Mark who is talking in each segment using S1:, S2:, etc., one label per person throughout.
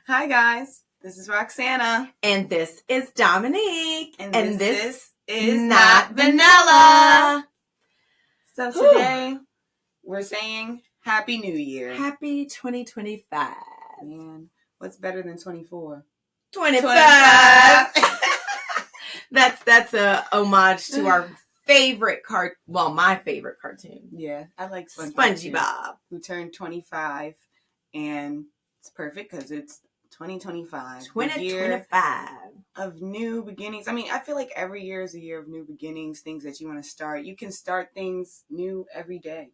S1: Hi guys, this is Roxana.
S2: And this is Dominique.
S1: And this is
S2: Not Vanilla.
S1: So today we're saying Happy New Year.
S2: Happy 2025.
S1: Man, what's better than 24?
S2: 25. That's a homage to our favorite my favorite cartoon.
S1: Yeah, I like
S2: SpongeBob,
S1: who turned 25, and it's perfect because it's 2025.
S2: 2025
S1: of new beginnings. I mean, I feel like every year is a year of new beginnings, things that you want to start. You can start things new every day.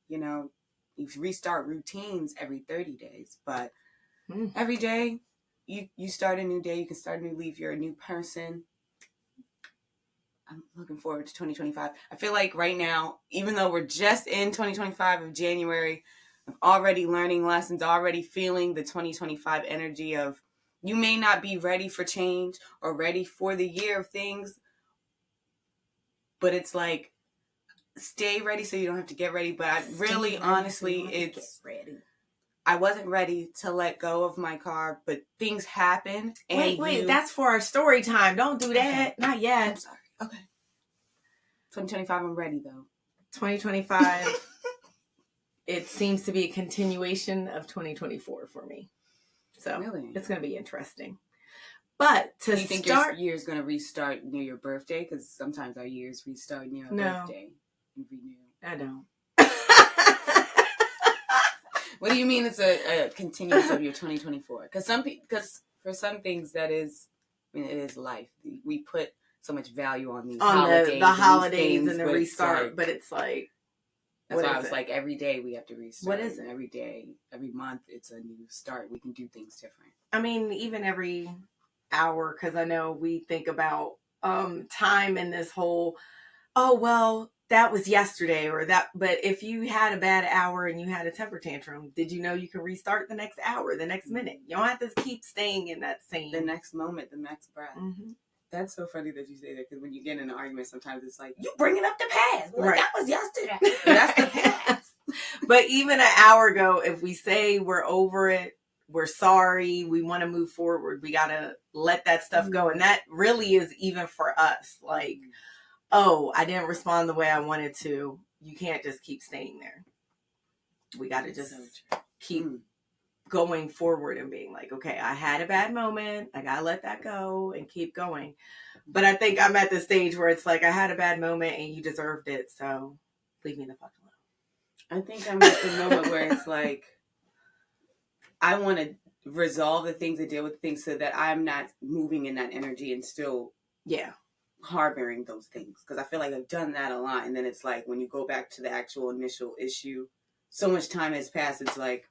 S1: You know, you restart routines every 30 days, but every day you start a new day. You can start a new leaf. You're a new person. I'm looking forward to 2025. I feel like right now, even though we're just in 2025 of January, I'm already learning lessons, already feeling the 2025 energy of you may not be ready for change or ready for the year of things, but it's like, stay ready so you don't have to get ready. But I really, honestly, I wasn't ready to let go of my car, but things happen. And
S2: wait, that's for our story time. Don't do that. Okay. Not yet.
S1: I'm sorry. Okay. 2025, I'm ready though.
S2: 2025, it seems to be a continuation of 2024 for me. So really? It's going to be interesting. But to
S1: do you think your year's going to restart near your birthday? Because sometimes our years restart near our birthday. And renew.
S2: I don't.
S1: What do you mean it's a continuance of your 2024? Because for some things that is, I mean, it is life. We put so much value on these holidays.
S2: The holidays and the restart, but it's like,
S1: that's why I was like, every day we have to restart.
S2: What is it?
S1: Every day, every month, it's a new start. We can do things different.
S2: I mean, even every hour, because I know we think about time in this whole, that was yesterday or that. But if you had a bad hour and you had a temper tantrum, did you know you can restart the next hour, the next minute? You don't have to keep staying in that same.
S1: The next moment, the next breath.
S2: Mm-hmm.
S1: That's so funny that you say that, because when you get in an argument, sometimes it's like, you bringing up the past. Like,
S2: right.
S1: That was yesterday. That's the past.
S2: But even an hour ago, if we say we're over it, we're sorry, we want to move forward, we got to let that stuff go. And that really is even for us. Like, I didn't respond the way I wanted to. You can't just keep staying there. We got to just keep going forward and being like, okay, I had a bad moment. I got to let that go and keep going. But I think I'm at the stage where it's like, I had a bad moment and you deserved it. So leave me the fuck alone.
S1: I think I'm at the moment where it's like, I want to resolve the things and deal with things so that I'm not moving in that energy and still harboring those things. Because I feel like I've done that a lot. And then it's like, when you go back to the actual initial issue, so much time has passed. It's like,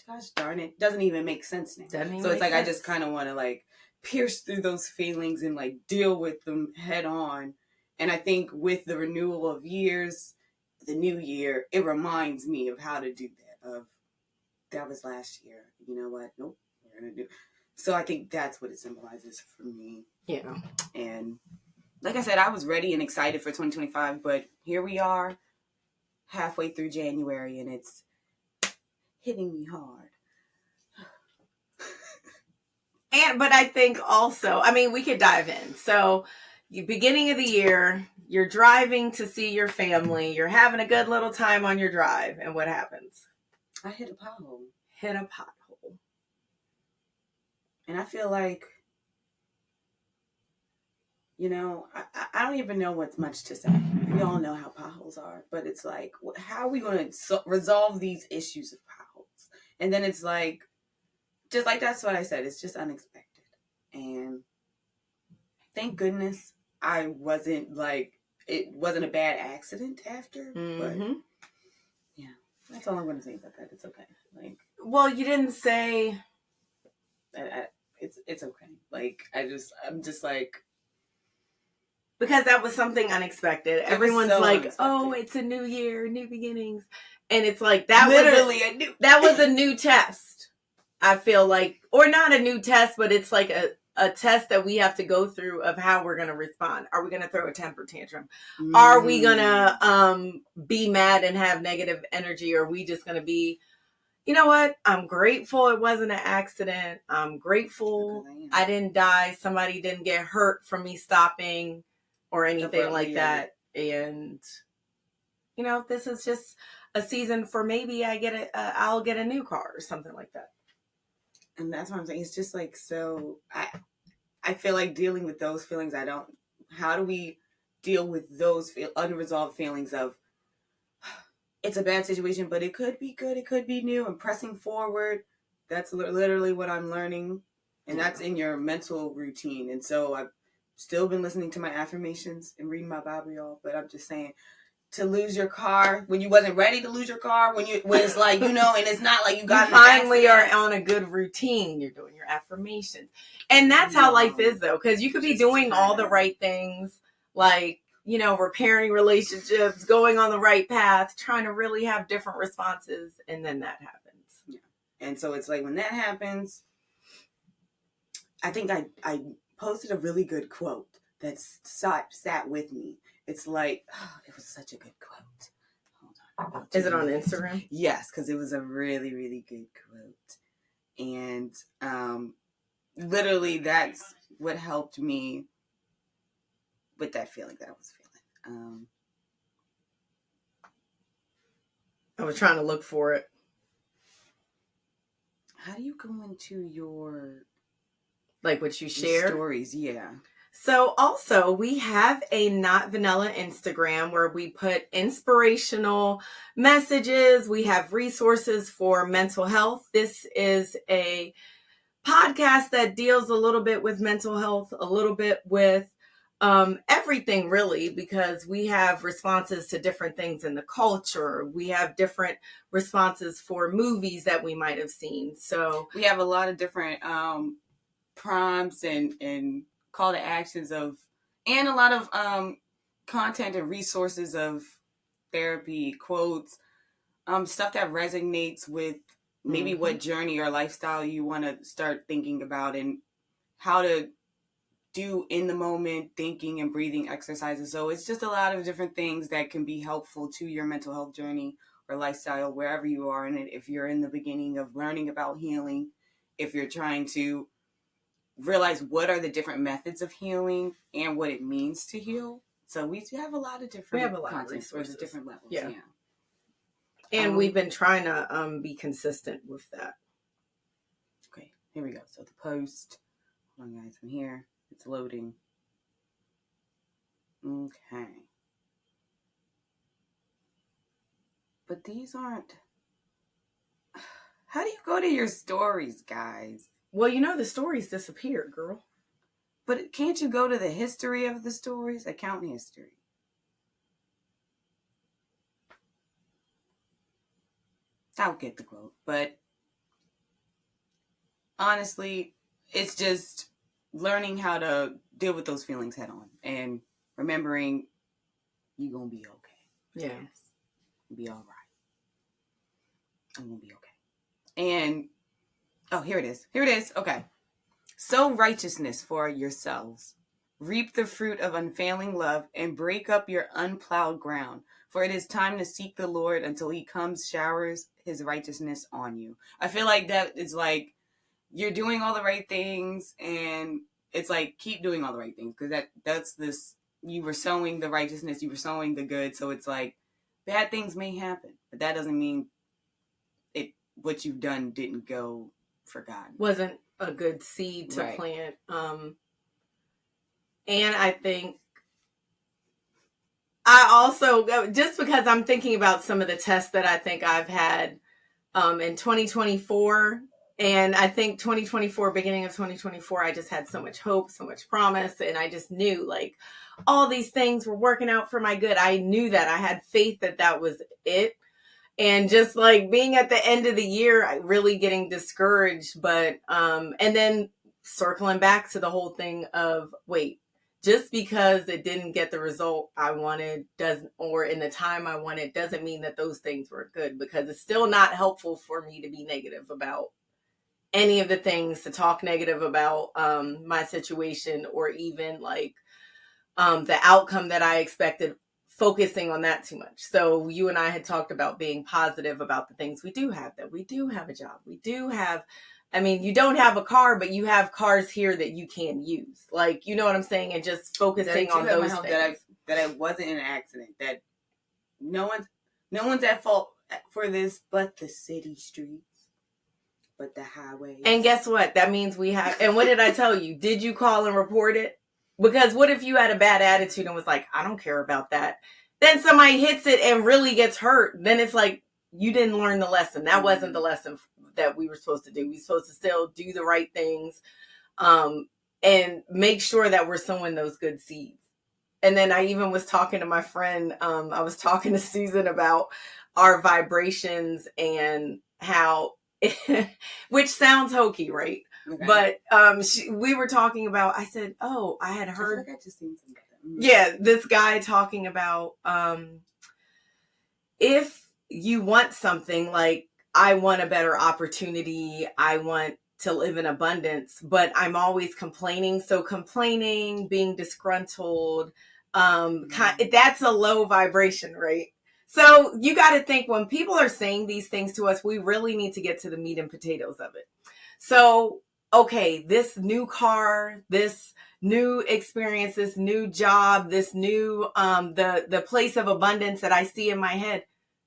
S1: gosh darn it, doesn't even make sense now. So it's like, I just kind of want to like pierce through those feelings and like deal with them head on. And I think with the renewal of years, the new year, it reminds me of how to do that. That was last year. You know what? Nope. We're gonna do. So I think that's what it symbolizes for me.
S2: Yeah.
S1: And like I said, I was ready and excited for 2025, but here we are, halfway through January, and it's hitting me hard.
S2: But I think also, I mean, we could dive in. So, beginning of the year, you're driving to see your family. You're having a good little time on your drive, and what happens?
S1: I hit a pothole. And I feel like, you know, I don't even know what's much to say. We all know how potholes are, but it's like, how are we going to resolve these issues of potholes? And then it's like, just like that's what I said, it's just unexpected. And thank goodness I wasn't like, it wasn't a bad accident after, but yeah, that's all I'm going to say about that. It's okay. Like,
S2: well, you didn't say.
S1: It's okay. Like, I'm just like,
S2: because that was something unexpected. Everyone's so like, unexpected. It's a new year, new beginnings. And it's like, that was a new test. I feel like, or not a new test, but it's like a test that we have to go through of how we're going to respond. Are we going to throw a temper tantrum? Are we going to be mad and have negative energy? Or are we just going to be you know what? I'm grateful it wasn't an accident. I'm grateful I didn't die. Somebody didn't get hurt from me stopping or anything like that. And, you know, this is just a season for maybe I'll get a new car or something like that.
S1: And that's what I'm saying. It's just like, so I feel like dealing with those feelings, how do we deal with those unresolved feelings of, it's a bad situation, but it could be good, it could be new, and pressing forward. That's literally what I'm learning. And that's in your mental routine. And so I've still been listening to my affirmations and reading my Bible, y'all. But I'm just saying, to lose your car when you wasn't ready to lose your car, when it's like, you know, and it's not like you got
S2: finally are on a good routine. You're doing your affirmations. And that's how life is, though, because you could be doing all the right things, like, you know, repairing relationships, going on the right path, trying to really have different responses, and then that happens.
S1: Yeah. And so it's like, when that happens, I think I posted a really good quote that sat with me. It's like, oh, it was such a good quote. Hold on.
S2: Is it on Instagram?
S1: Yes, because it was a really, really good quote. And literally that's what helped me with that feeling that I was feeling.
S2: I was trying to look for it.
S1: How do you go into your,
S2: like, what you share?
S1: Stories, yeah.
S2: So also, we have a Not Vanilla Instagram where we put inspirational messages. We have resources for mental health. This is a podcast that deals a little bit with mental health, a little bit with everything, really, because we have responses to different things in the culture. We have different responses for movies that we might have seen. So
S1: we have a lot of different prompts and call to actions and a lot of content and resources of therapy, quotes, stuff that resonates with maybe what journey or lifestyle you want to start thinking about, and how to do in the moment thinking and breathing exercises. So it's just a lot of different things that can be helpful to your mental health journey or lifestyle, wherever you are in it. If you're in the beginning of learning about healing, if you're trying to realize what are the different methods of healing and what it means to heal. So we have a lot of different content for the different levels. Yeah.
S2: And we've been trying to be consistent with that.
S1: Okay, here we go. So the post. Hold on, guys. I'm here. It's loading. Okay. But these aren't. How do you go to your stories, guys?
S2: Well, you know, the stories disappeared, girl.
S1: But can't you go to the history of the stories? Account history. I'll get the quote. But honestly, it's just learning how to deal with those feelings head on. And remembering you're going to be okay.
S2: Yeah.
S1: Yes. You'll be all right. I'm going to be okay. And, oh, here it is. Here it is. Okay. Sow righteousness for yourselves. Reap the fruit of unfailing love and break up your unplowed ground. For it is time to seek the Lord until he comes, showers his righteousness on you. I feel like that is like, you're doing all the right things, and it's like, keep doing all the right things, because that's this, you were sowing the righteousness, you were sowing the good. So it's like, bad things may happen, but that doesn't mean what you've done didn't go forgotten.
S2: Wasn't a good seed to plant. And I think I also, just because I'm thinking about some of the tests that I think I've had in 2024, and I think 2024, beginning of 2024, I just had so much hope, so much promise, and I just knew, like, all these things were working out for my good. I knew that. I had faith that that was it. And just like being at the end of the year, really getting discouraged, but and then circling back to the whole thing of, wait, just because it didn't get the result I wanted or in the time I wanted, doesn't mean that those things were good, because it's still not helpful for me to be negative about any of the things, to talk negative about my situation, or even like the outcome that I expected focusing on that too much. So you and I had talked about being positive about the things we do have, that we do have a job. We do have, I mean, you don't have a car, but you have cars here that you can use. Like, you know what I'm saying? And just focusing on those things.
S1: That I wasn't in an accident, that no one's at fault for this but the city streets, but the highways.
S2: And guess what? That means we have, and what did I tell you? Did you call and report it? Because what if you had a bad attitude and was like, I don't care about that. Then somebody hits it and really gets hurt. Then it's like, you didn't learn the lesson. That wasn't the lesson that we were supposed to do. We were supposed to still do the right things, and make sure that we're sowing those good seeds. And then I even was talking to my friend. I was talking to Susan about our vibrations and how, which sounds hokey, right? Okay. But we were talking about, I said, oh, I had heard. I feel like I just seen something. Yeah, this guy talking about if you want something, like, I want a better opportunity, I want to live in abundance, but I'm always complaining. So complaining, being disgruntled, that's a low vibration, right? So you got to think, when people are saying these things to us, we really need to get to the meat and potatoes of it. So, okay, this new car, this new experience, this new job, this new, the place of abundance that I see in my head,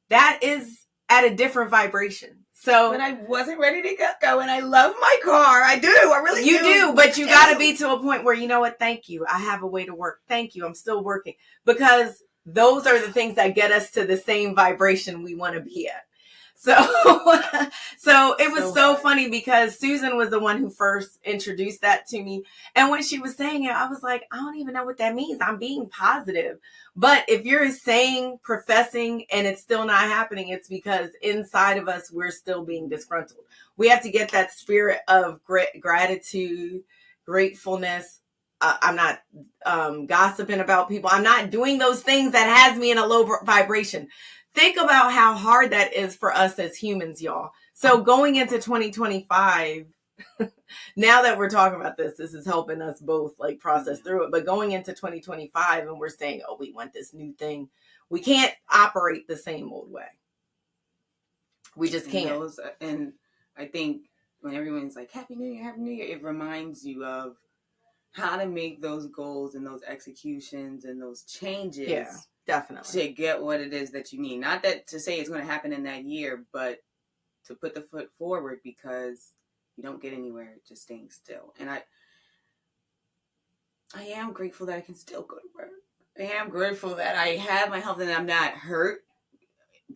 S2: that is at a different vibration. So,
S1: but I wasn't ready to go, and I love my car. I do. I really do.
S2: You do, but you got to be to a point where, you know what? Thank you. I have a way to work. Thank you. I'm still working, because those are the things that get us to the same vibration we want to be at. So, so it was so funny, because Susan was the one who first introduced that to me. And when she was saying it, I was like, I don't even know what that means. I'm being positive. But if you're saying, professing, and it's still not happening, it's because inside of us, we're still being disgruntled. We have to get that spirit of gratitude, gratefulness. I'm not gossiping about people. I'm not doing those things that has me in a low vibration. Think about how hard that is for us as humans, y'all. So going into 2025, now that we're talking about this is helping us both, like, process through it. But going into 2025 and we're saying, oh, we want this new thing, we can't operate the same old way. We just can't.
S1: And I think when everyone's like, Happy New Year, it reminds you of how to make those goals and those executions and those changes.
S2: Yeah. Definitely.
S1: To get what it is that you need. Not that to say it's going to happen in that year, but to put the foot forward, because you don't get anywhere just staying still. And I am grateful that I can still go to work. I am grateful that I have my health and I'm not hurt.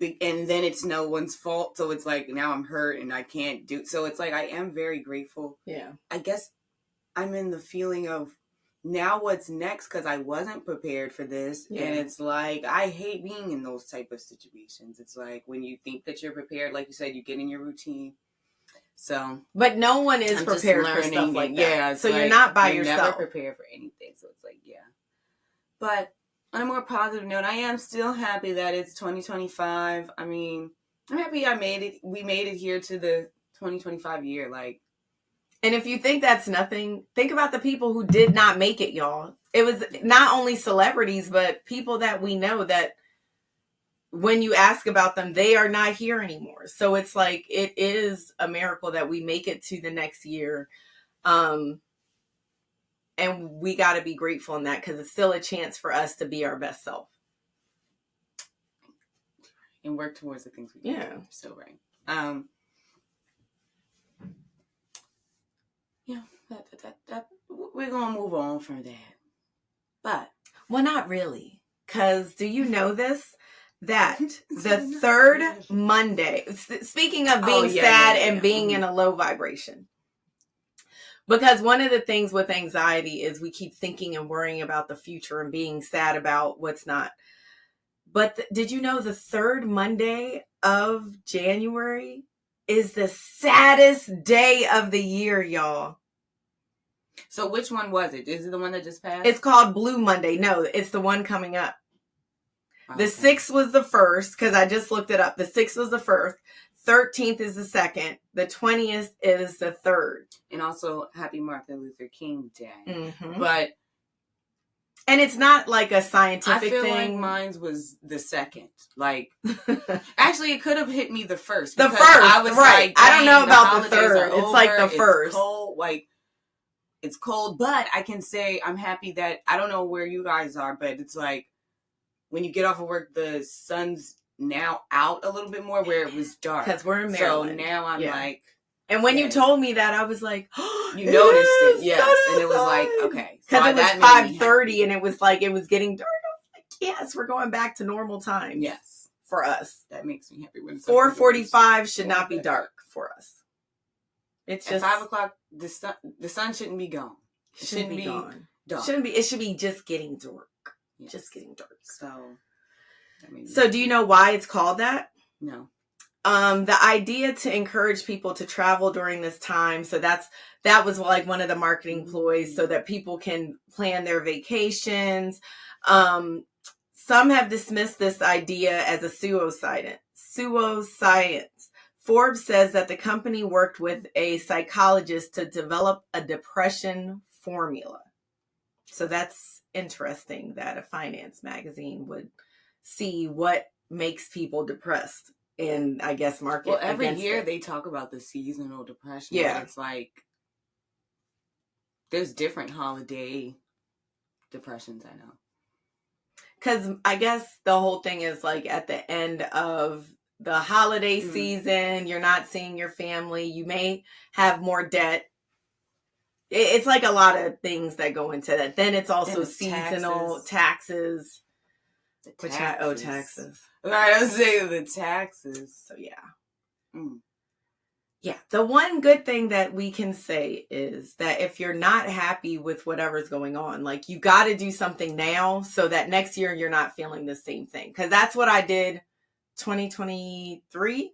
S1: And then it's no one's fault. So it's like, now I'm hurt and I can't do. So it's like, I am very grateful.
S2: Yeah.
S1: I guess I'm in the feeling of, now what's next, because I wasn't prepared for this. Yeah. And it's like, I hate being in those type of situations. It's like, when you think that you're prepared, like you said, you get in your routine. So,
S2: but no one is prepared for stuff like that. Yeah, so like, you're not by yourself.
S1: Never prepared for anything. So it's like, yeah. But on a more positive note, I am still happy that it's 2025. I mean, I'm happy we made it here to the 2025 year. Like,
S2: and if you think that's nothing, think about the people who did not make it, y'all. It was not only celebrities, but people that we know that when you ask about them, they are not here anymore. So it's like, it is a miracle that we make it to the next year. And we got to be grateful in that, because it's still a chance for us to be our best self.
S1: And work towards the things we do.
S2: Yeah.
S1: So right. Yeah, that we're going to move on from that. But,
S2: well, not really. Because do you know this? That the third Monday, speaking of being sad and being in a low vibration, because one of the things with anxiety is we keep thinking and worrying about the future and being sad about what's not. But did you know the third Monday of January is the saddest day of the year, y'all?
S1: So which one was it? Is it the one that just passed?
S2: It's called Blue Monday. No, it's the one coming up. The 6th was the first, because I just looked it up. The 6th was the first. 13th is the second. The 20th is the third.
S1: And also, Happy Martin Luther King Day.
S2: Mm-hmm.
S1: But
S2: And it's not like a scientific
S1: I feel
S2: thing.
S1: like mine was the second. Like, actually, it could have hit me the first.
S2: The first,
S1: I was
S2: right.
S1: like,
S2: I don't know about the
S1: holidays
S2: third.
S1: are
S2: It's
S1: over,
S2: like the first.
S1: It's cold. Like, it's cold. But I can say I'm happy that, I don't know where you guys are, but it's like, when you get off of work, the sun's now out a little bit more where it was dark.
S2: Because we're in Maryland.
S1: So now I'm like...
S2: And when you told me that, I was like,
S1: oh, you noticed it, yes. And it was like, okay.
S2: Because it was 5:30 and it was like, it was getting dark. I was like, yes, we're going back to normal times.
S1: Yes.
S2: For us.
S1: That makes me happy. When
S2: 4:45 should not be dark for us. It's just...
S1: At 5 o'clock, the sun shouldn't be gone. It shouldn't be
S2: gone.
S1: dark.
S2: It should be just getting dark. Yes. Just getting dark.
S1: So
S2: do you know why it's called that?
S1: No.
S2: The idea to encourage people to travel during this time. So that was like one of the marketing ploys so that people can plan their vacations. Some have dismissed this idea as a pseudoscience. Forbes says that the company worked with a psychologist to develop a depression formula. So that's interesting that a finance magazine would see what makes people depressed. And I guess market.
S1: Well, every year they talk about the seasonal depression. Yeah, it's like there's different holiday depressions. I know.
S2: Because I guess the whole thing is like at the end of the holiday season, you're not seeing your family. You may have more debt. It's like a lot of things that go into that. Then it's also seasonal taxes. Which I owe taxes.
S1: I was saying the taxes.
S2: So yeah. Yeah. The one good thing that we can say is that if you're not happy with whatever's going on, like you got to do something now so that next year you're not feeling the same thing. Because that's what I did 2023.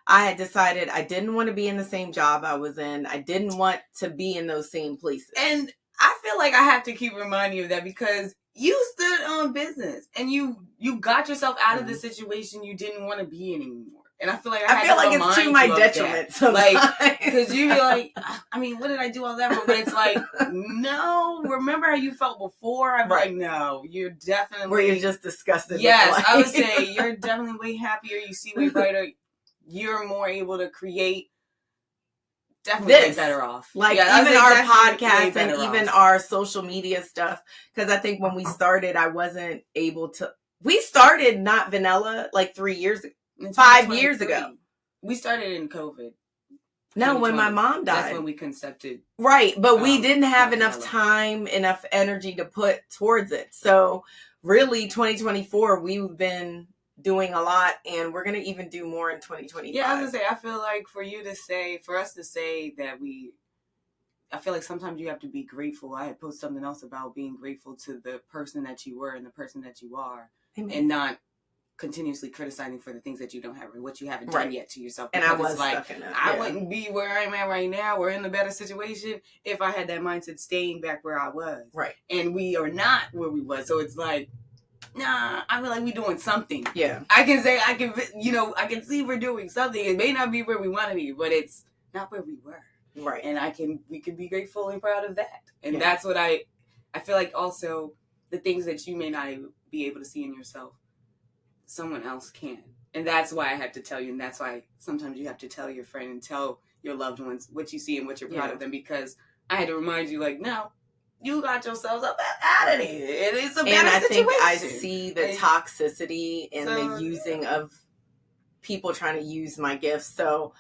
S2: I had decided I didn't want to be in the same job I was in. I didn't want to be in those same places.
S1: And I feel like I have to keep reminding you of that because you stood on business and you got yourself out of the situation you didn't want to be in anymore. And I feel like I feel like it's to my detriment. Like, because you be like, I mean, what did I do all that for? But it's like, no, remember how you felt before? I'm like, no, you're definitely...
S2: Where you're just disgusted.
S1: Yes, I would say you're definitely way happier. You see way brighter. You're more able to create. Definitely better off.
S2: Like even our podcast and even our social media stuff. Because I think when we started, I wasn't able to... We started Not Vanilla like 3 years ago. 5 years ago.
S1: We started in COVID.
S2: No, when my mom died.
S1: That's when we concepted.
S2: Right, but we didn't have enough time, enough energy to put towards it. So really 2024, we've been doing a lot and we're going to even do more in 2025.
S1: Yeah, I was going to say, I feel like for us to say that I feel like sometimes you have to be grateful. I had posted something else about being grateful to the person that you were and the person that you are. Amen. And not continuously criticizing for the things that you don't have or what you haven't done yet to yourself.
S2: And I was like,
S1: I wouldn't be where I'm at right now or in a better situation if I had that mindset staying back where I was.
S2: Right.
S1: And we are not where we was. So it's like, nah, I feel like we're doing something.
S2: Yeah.
S1: I can see we're doing something. It may not be where we want to be, but it's not where we were.
S2: Right.
S1: And we can be grateful and proud of that. And that's what I feel like also the things that you may not be able to see in yourself, someone else can. And that's why I have to tell you, and that's why sometimes you have to tell your friend and tell your loved ones what you see and what you're proud of them, because I had to remind you, like, no, you got yourselves up out of there. It is a better situation.
S2: And I think I see the toxicity and the using of people trying to use my gifts. So,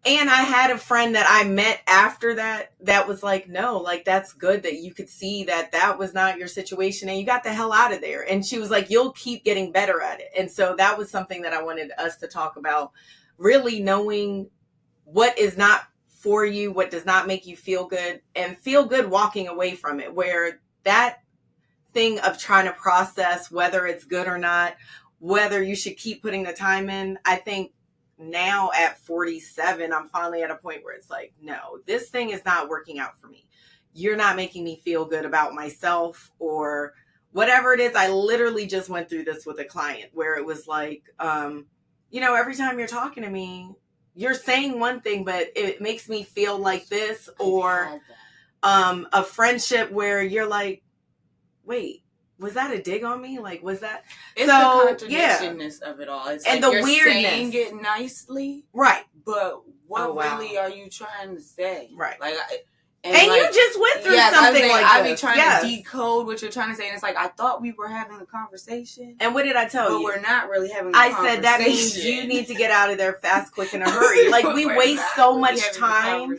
S2: and I had a friend that I met after that was like, no, like, that's good that you could see that was not your situation and you got the hell out of there. And she was like, you'll keep getting better at it. And so that was something that I wanted us to talk about, really knowing what is not for you, what does not make you feel good, and feel good walking away from it, where that thing of trying to process whether it's good or not, whether you should keep putting the time in. I think now at 47, I'm finally at a point where it's like, no, this thing is not working out for me. You're not making me feel good about myself or whatever it is. I literally just went through this with a client where it was like, every time you're talking to me, you're saying one thing, but it makes me feel like this. Or a friendship where you're like, wait, was that a dig on me? Like, was that?
S1: It's
S2: so,
S1: the contradictionness of it all. It's
S2: and
S1: like
S2: the
S1: you're
S2: weirdness.
S1: saying it nicely,
S2: right?
S1: But what
S2: Oh, wow.
S1: really are you trying to say?
S2: Right.
S1: Like,
S2: and like, you just went through something like
S1: I
S2: this.
S1: be trying to decode what you're trying to say, and it's like I thought we were having a conversation.
S2: And what did I tell you?
S1: But we're not really having a conversation.
S2: I said that means you need to get out of there fast, quick, in a hurry. Like, we waste so much time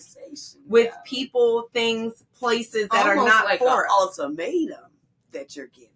S2: with people, things, places that
S1: almost
S2: are not
S1: like
S2: for
S1: an
S2: us.
S1: Ultimatum that you're giving.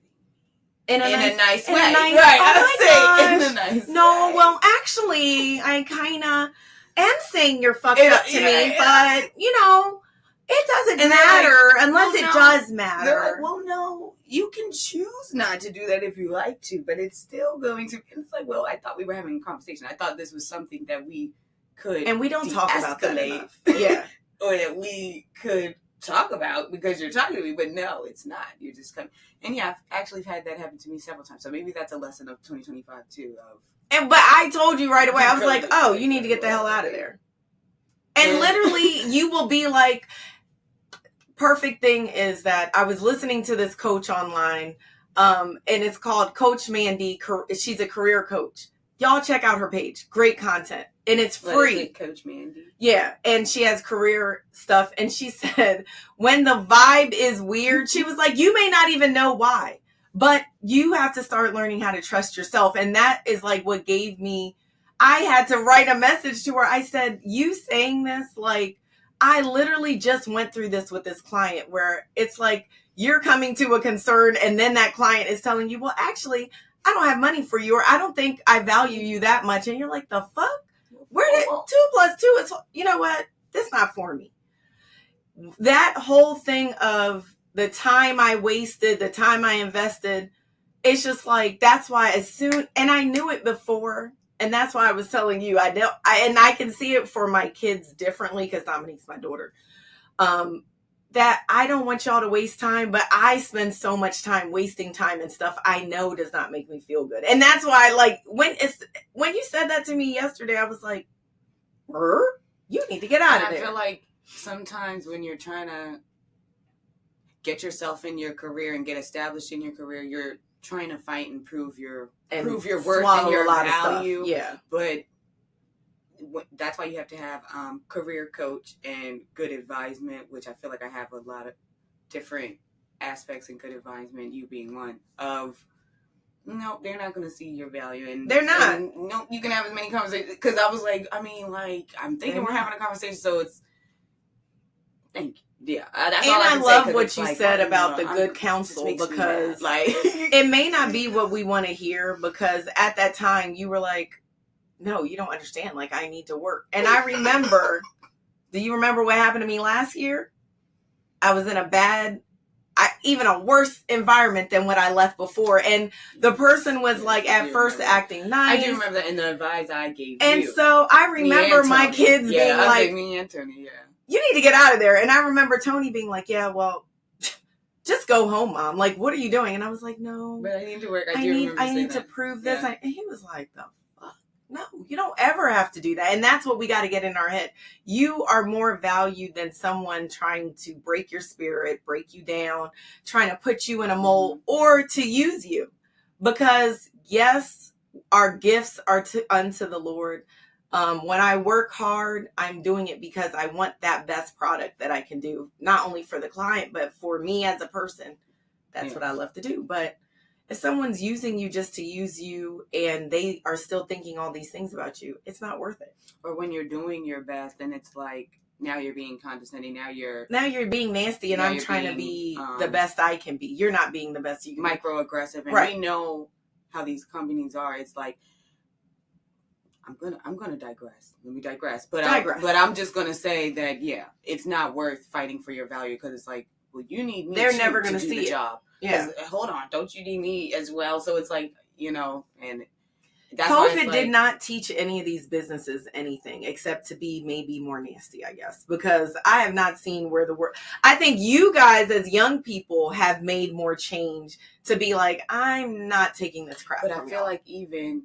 S2: In a nice way.
S1: Right,
S2: oh
S1: in a nice
S2: no,
S1: way.
S2: well, actually, I kind of am saying you're fucked up to me, but, you know, it doesn't matter unless it does matter.
S1: They're like, well, no, you can choose not to do that if you like to, but it's still going to. It's like, well, I thought we were having a conversation. I thought this was something that we could
S2: and we don't talk about that enough. Yeah.
S1: Or that we could talk about because you're talking to me, but no, it's not. You're just coming. And yeah, I've actually had that happen to me several times. So maybe that's a lesson of 2025 too.
S2: But I told you right away. I was like, oh, you need to get the hell out of there. And literally, you will be like, perfect thing is that I was listening to this coach online, and it's called Coach Mandy. She's a career coach. Y'all check out her page. Great content. And it's free.
S1: What is it, Coach Mandy?
S2: Yeah. And she has career stuff. And she said, when the vibe is weird, she was like, you may not even know why, but you have to start learning how to trust yourself. And that is like what gave me, I had to write a message to her. I said, you saying this, like, I literally just went through this with this client where it's like you're coming to a concern and then that client is telling you, well, actually, I don't have money for you, or I don't think I value you that much. And you're like, the fuck? Where did 2 + 2 is, you know what? This not for me. That whole thing of the time I wasted, the time I invested, it's just like, that's why and I knew it before. And that's why I was telling you, and I can see it for my kids differently because Dominique's my daughter. That I don't want y'all to waste time, but I spend so much time wasting time and stuff I know does not make me feel good. And that's why, like, when you said that to me yesterday, I was like, you need to get out of there.
S1: I feel like sometimes when you're trying to get yourself in your career and get established in your career, you're trying to fight and prove your worth and your value.
S2: Yeah.
S1: But that's why you have to have career coach and good advisement, which I feel like I have a lot of different aspects in good advisement, you being one of, no, they're not going to see your value. And
S2: they're not.
S1: And, no, you can have as many conversations. Because I was like, I mean, like, I'm thinking we're having a conversation, so it's, thank you. Yeah, that's all
S2: I love what you said about the good counsel, because
S1: like
S2: it may not be what we want to hear, because at that time you were like, no, you don't understand. Like, I need to work. And I remember, do you remember what happened to me last year? I was in even a worse environment than what I left before. And the person was like, at first acting nice.
S1: I do remember that in the advice I gave you.
S2: And so I remember my kids being like,
S1: me and Tony, yeah.
S2: You need to get out of there. And I remember Tony being like, yeah, well, just go home, Mom. Like, what are you doing? And I was like, no.
S1: But I need to work. I
S2: need to prove this. Yeah. And he was like, the fuck? No, you don't ever have to do that. And that's what we got to get in our head. You are more valued than someone trying to break your spirit, break you down, trying to put you in a mold, or to use you. Because, yes, our gifts are unto the Lord. When I work hard, I'm doing it because I want that best product that I can do, not only for the client, but for me as a person. That's what I love to do. But if someone's using you just to use you and they are still thinking all these things about you, it's not worth it.
S1: Or when you're doing your best and it's like, now you're being condescending. Now you're being nasty, and I'm trying to be the best I can be. You're not being the best you can be. Microaggressive. And we know how these companies are. It's like, I'm gonna digress. Let me digress. But I'm just gonna say that it's not worth fighting for your value, because it's like, well, you need me.
S2: They're never gonna
S1: do
S2: see
S1: the
S2: it.
S1: Job.
S2: Yeah.
S1: Hold on, don't you need me as well? So it's like, and that's
S2: COVID did not teach any of these businesses anything except to be maybe more nasty, I guess, because I have not seen where the work. I think you guys as young people have made more change to be like, I'm not taking this crap.
S1: But I feel like even.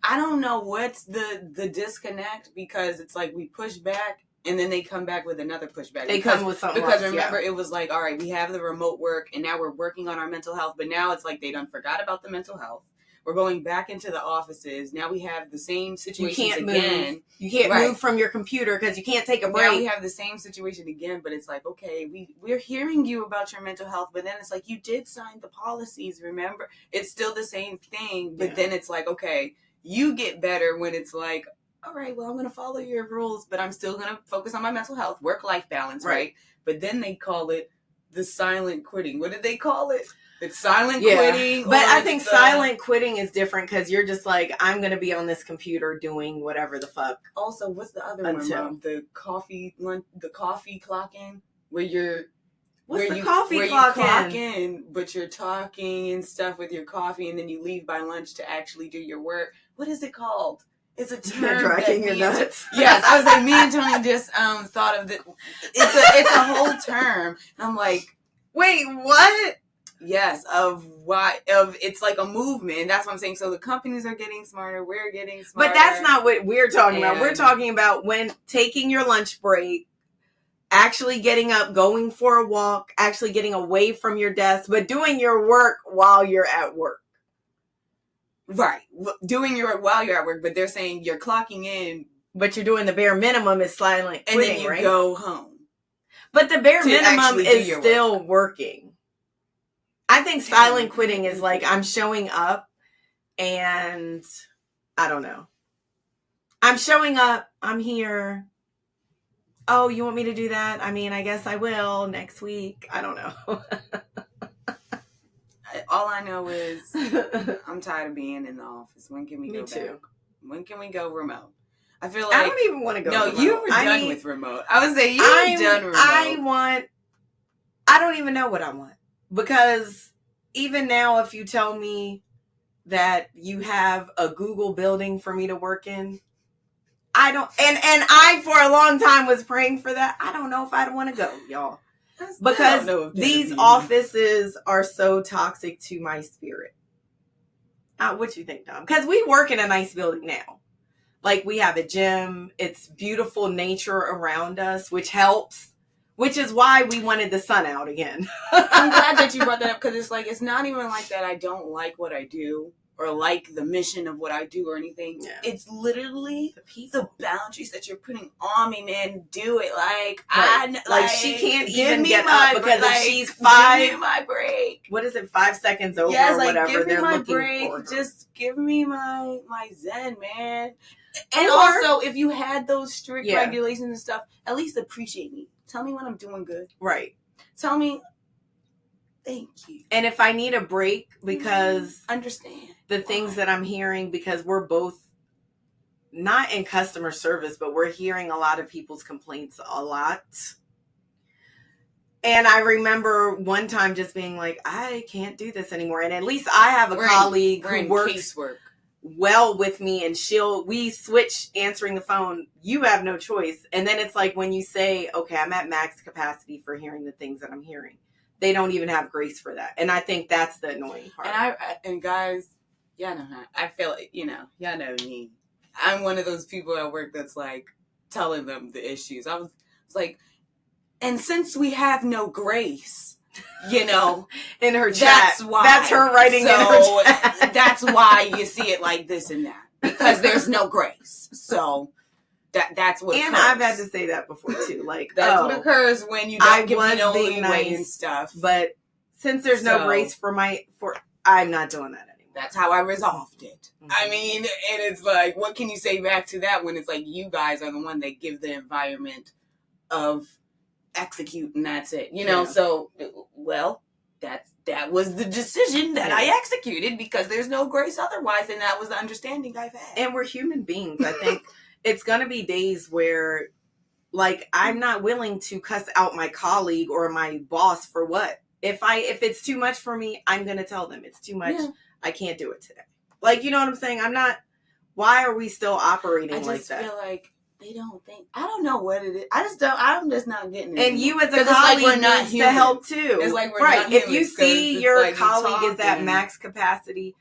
S1: I don't know what's the disconnect, because it's like we push back And then they come back with another pushback.
S2: They come with something
S1: because
S2: else,
S1: remember, it was like, all right, we have the remote work, and now we're working on our mental health. But now it's like they done forgot about the mental health. We're going back into the offices. Now we have the same situations again.
S2: Move. You can't move from your computer because you can't take a break.
S1: Now we have the same situation again, but it's like, okay, we're hearing you about your mental health, but then it's like, you did sign the policies, remember? It's still the same thing, but then it's like, okay, you get better when it's like, all right, well, I'm going to follow your rules, but I'm still going to focus on my mental health, work-life balance, right? But then they call it the silent quitting. What did they call it? It's silent quitting.
S2: But I think silent quitting is different because you're just like, I'm going to be on this computer doing whatever the fuck.
S1: Also, what's the other one, Mom? The coffee clock in, where you're...
S2: What's the coffee clock
S1: in, but you're talking and stuff with your coffee, and then you leave by lunch to actually do your work. What is it called? It's a term.
S2: Dragging your nuts.
S1: Yes, I was like, me and Tony just thought of it. It's a whole term. And I'm like,
S2: wait, what?
S1: Yes, it's like a movement. That's what I'm saying. So the companies are getting smarter. We're getting smarter.
S2: But that's not what we're talking about. We're talking about when taking your lunch break, actually getting up, going for a walk, actually getting away from your desk, but doing your work while you're at work.
S1: Right. Doing your work while you're at work, but they're saying you're clocking in.
S2: But you're doing the bare minimum is silent quitting,
S1: and then you
S2: right?
S1: go home.
S2: But the bare minimum is still working. I think silent quitting is like, I'm showing up and I don't know. I'm showing up. I'm here. Oh, you want me to do that? I mean, I guess I will next week. I don't know.
S1: All I know is I'm tired of being in the office. When can we go back? When can we go remote? I feel like
S2: I don't even want to go remote.
S1: You were done with remote. I would say you were done remote.
S2: I don't even know what I want. Because even now, if you tell me that you have a Google building for me to work in, I don't, and I for a long time was praying for that. I don't know if I'd want to go, y'all. Because these offices are so toxic to my spirit. What you think, Dom? Because we work in a nice building now. Like, we have a gym. It's beautiful nature around us, which helps. Which is why we wanted the sun out again.
S1: I'm glad that you brought that up, because it's like, it's not even like that I don't like what I do or like the mission of what I do or anything. Yeah. It's literally the boundaries that you're putting on me, man. Do it. Like,
S2: she can't even get up because if she's 5. Give me my break. What is it? 5 seconds over or whatever
S1: give me
S2: they're
S1: my
S2: looking
S1: break.
S2: for.
S1: Just give me my zen, man. And also, if you had those strict regulations and stuff, at least appreciate me. Tell me when I'm doing good.
S2: Right.
S1: Tell me, thank you.
S2: And if I need a break because
S1: understand
S2: the things that I'm hearing, because we're both not in customer service, but we're hearing a lot of people's complaints a lot. And I remember one time just being like, I can't do this anymore. And at least I have a colleague who works casework well with me, and we switch answering the phone. You have no choice. And then it's like when you say, okay, I'm at max capacity for hearing the things that I'm hearing, they don't even have grace for that. And I think that's the annoying part.
S1: And guys, y'all know how I feel like, y'all know me. I'm one of those people at work that's like telling them the issues. I was like, and since we have no grace, in her chat.
S2: That's why. That's her writing in her chat.
S1: That's why you see it like this and that. Because there's no grace. So that's what occurs.
S2: And I've had to say that before too. Like,
S1: that's what occurs when you don't give me no leeway and stuff.
S2: But since there's no grace I'm not doing that anymore.
S1: That's how I resolved it. Mm-hmm. I mean, and it's like, what can you say back to that when it's like you guys are the one that give the environment of execute and that's it, So, well, that was the decision that I executed because there's no grace otherwise, and that was the understanding I've had.
S2: And we're human beings. I think it's gonna be days where, like, I'm not willing to cuss out my colleague or my boss for what. If it's too much for me, I'm gonna tell them it's too much. Yeah. I can't do it today. Like, you know what I'm saying? Why are we still operating like that?
S1: I just feel like they don't think. I don't know what it is. I'm just not getting it.
S2: And you as a colleague needs to help too.
S1: It's like we're not human.
S2: If you see your colleague is at max capacity,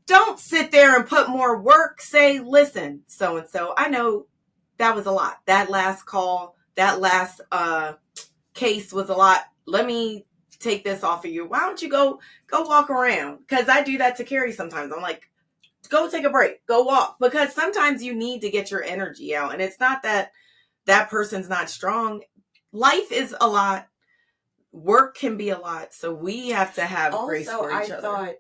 S2: don't sit there and put more work. Say, listen, so-and-so, I know that was a lot. That last call, that last case was a lot. Let me take this off of you. Why don't you go walk around? Because I do that to Carrie sometimes. I'm like, go take a break, go walk, because sometimes you need to get your energy out. And it's not that that person's not strong. Life is a lot. Work can be a lot. So we have to have grace for each other.
S1: Thought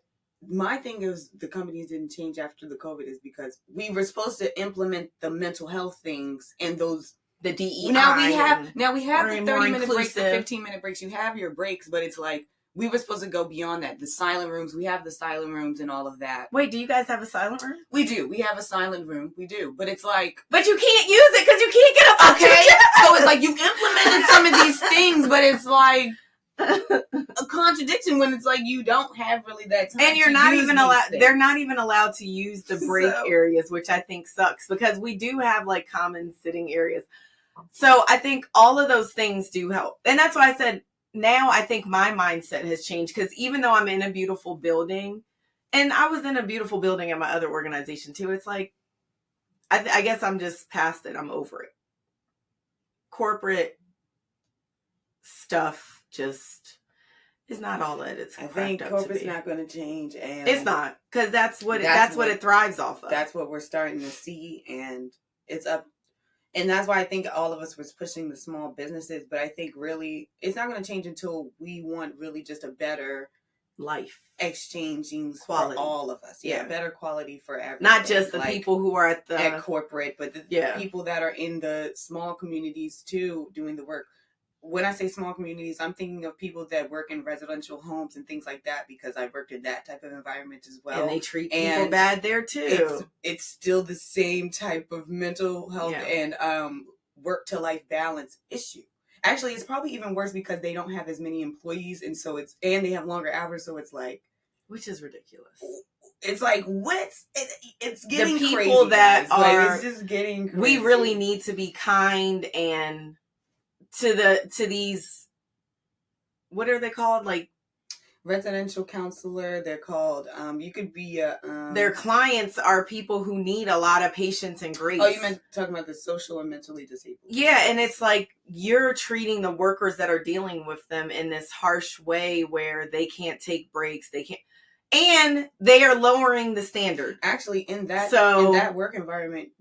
S1: my thing is the companies didn't change after the COVID is because we were supposed to implement the mental health things and those
S2: the DEI.
S1: Now we have the 30-minute breaks, the
S2: inclusive.
S1: 15-minute breaks. You have your breaks, but it's like we were supposed to go beyond that. The silent rooms, we have the silent rooms and all of that.
S2: Wait, do you guys have a silent room?
S1: We do. We have a silent room. We do. But it's like...
S2: But you can't use it because you can't get up.
S1: Okay. So it's like you implemented some of these things, but it's like a contradiction when it's like you don't have really that time.
S2: And you're not even allowed... They're not even allowed to use the break areas, which I think sucks because we do have like common sitting areas. So I think all of those things do help. And that's why I said... Now I think my mindset has changed because even though I'm in a beautiful building, and I was in a beautiful building at my other organization too, it's like, I guess I'm just past it. I'm over it. Corporate stuff just is not all that it's cracked up to be. I think
S1: corporate's not going to change. And
S2: it's not, because that's what it thrives off of.
S1: That's what we're starting to see, and it's up. And that's why I think all of us was pushing the small businesses. But I think really it's not going to change until we want really just a better
S2: life
S1: exchanging
S2: quality
S1: for all of us. Yeah, better quality for everyone.
S2: Not just the people who are at
S1: corporate, but the people that are in the small communities too doing the work. When I say small communities, I'm thinking of people that work in residential homes and things like that because I worked in that type of environment as well.
S2: And they treat people bad there too.
S1: It's still the same type of mental health and work to life balance issue. Actually, it's probably even worse because they don't have as many employees, and so and they have longer hours, so it's like,
S2: which is ridiculous.
S1: It's like it's getting
S2: the people
S1: crazy,
S2: that
S1: guys.
S2: are
S1: like, it's just getting crazy.
S2: We really need to be kind and to these, what are they called? Like
S1: residential counselor. They're called, you could be
S2: their clients are people who need a lot of patience and grace.
S1: Oh, you meant talking about the social and mentally disabled.
S2: Yeah. And it's like, you're treating the workers that are dealing with them in this harsh way where they can't take breaks. They can't, and they are lowering the standard.
S1: Actually, in that work environment,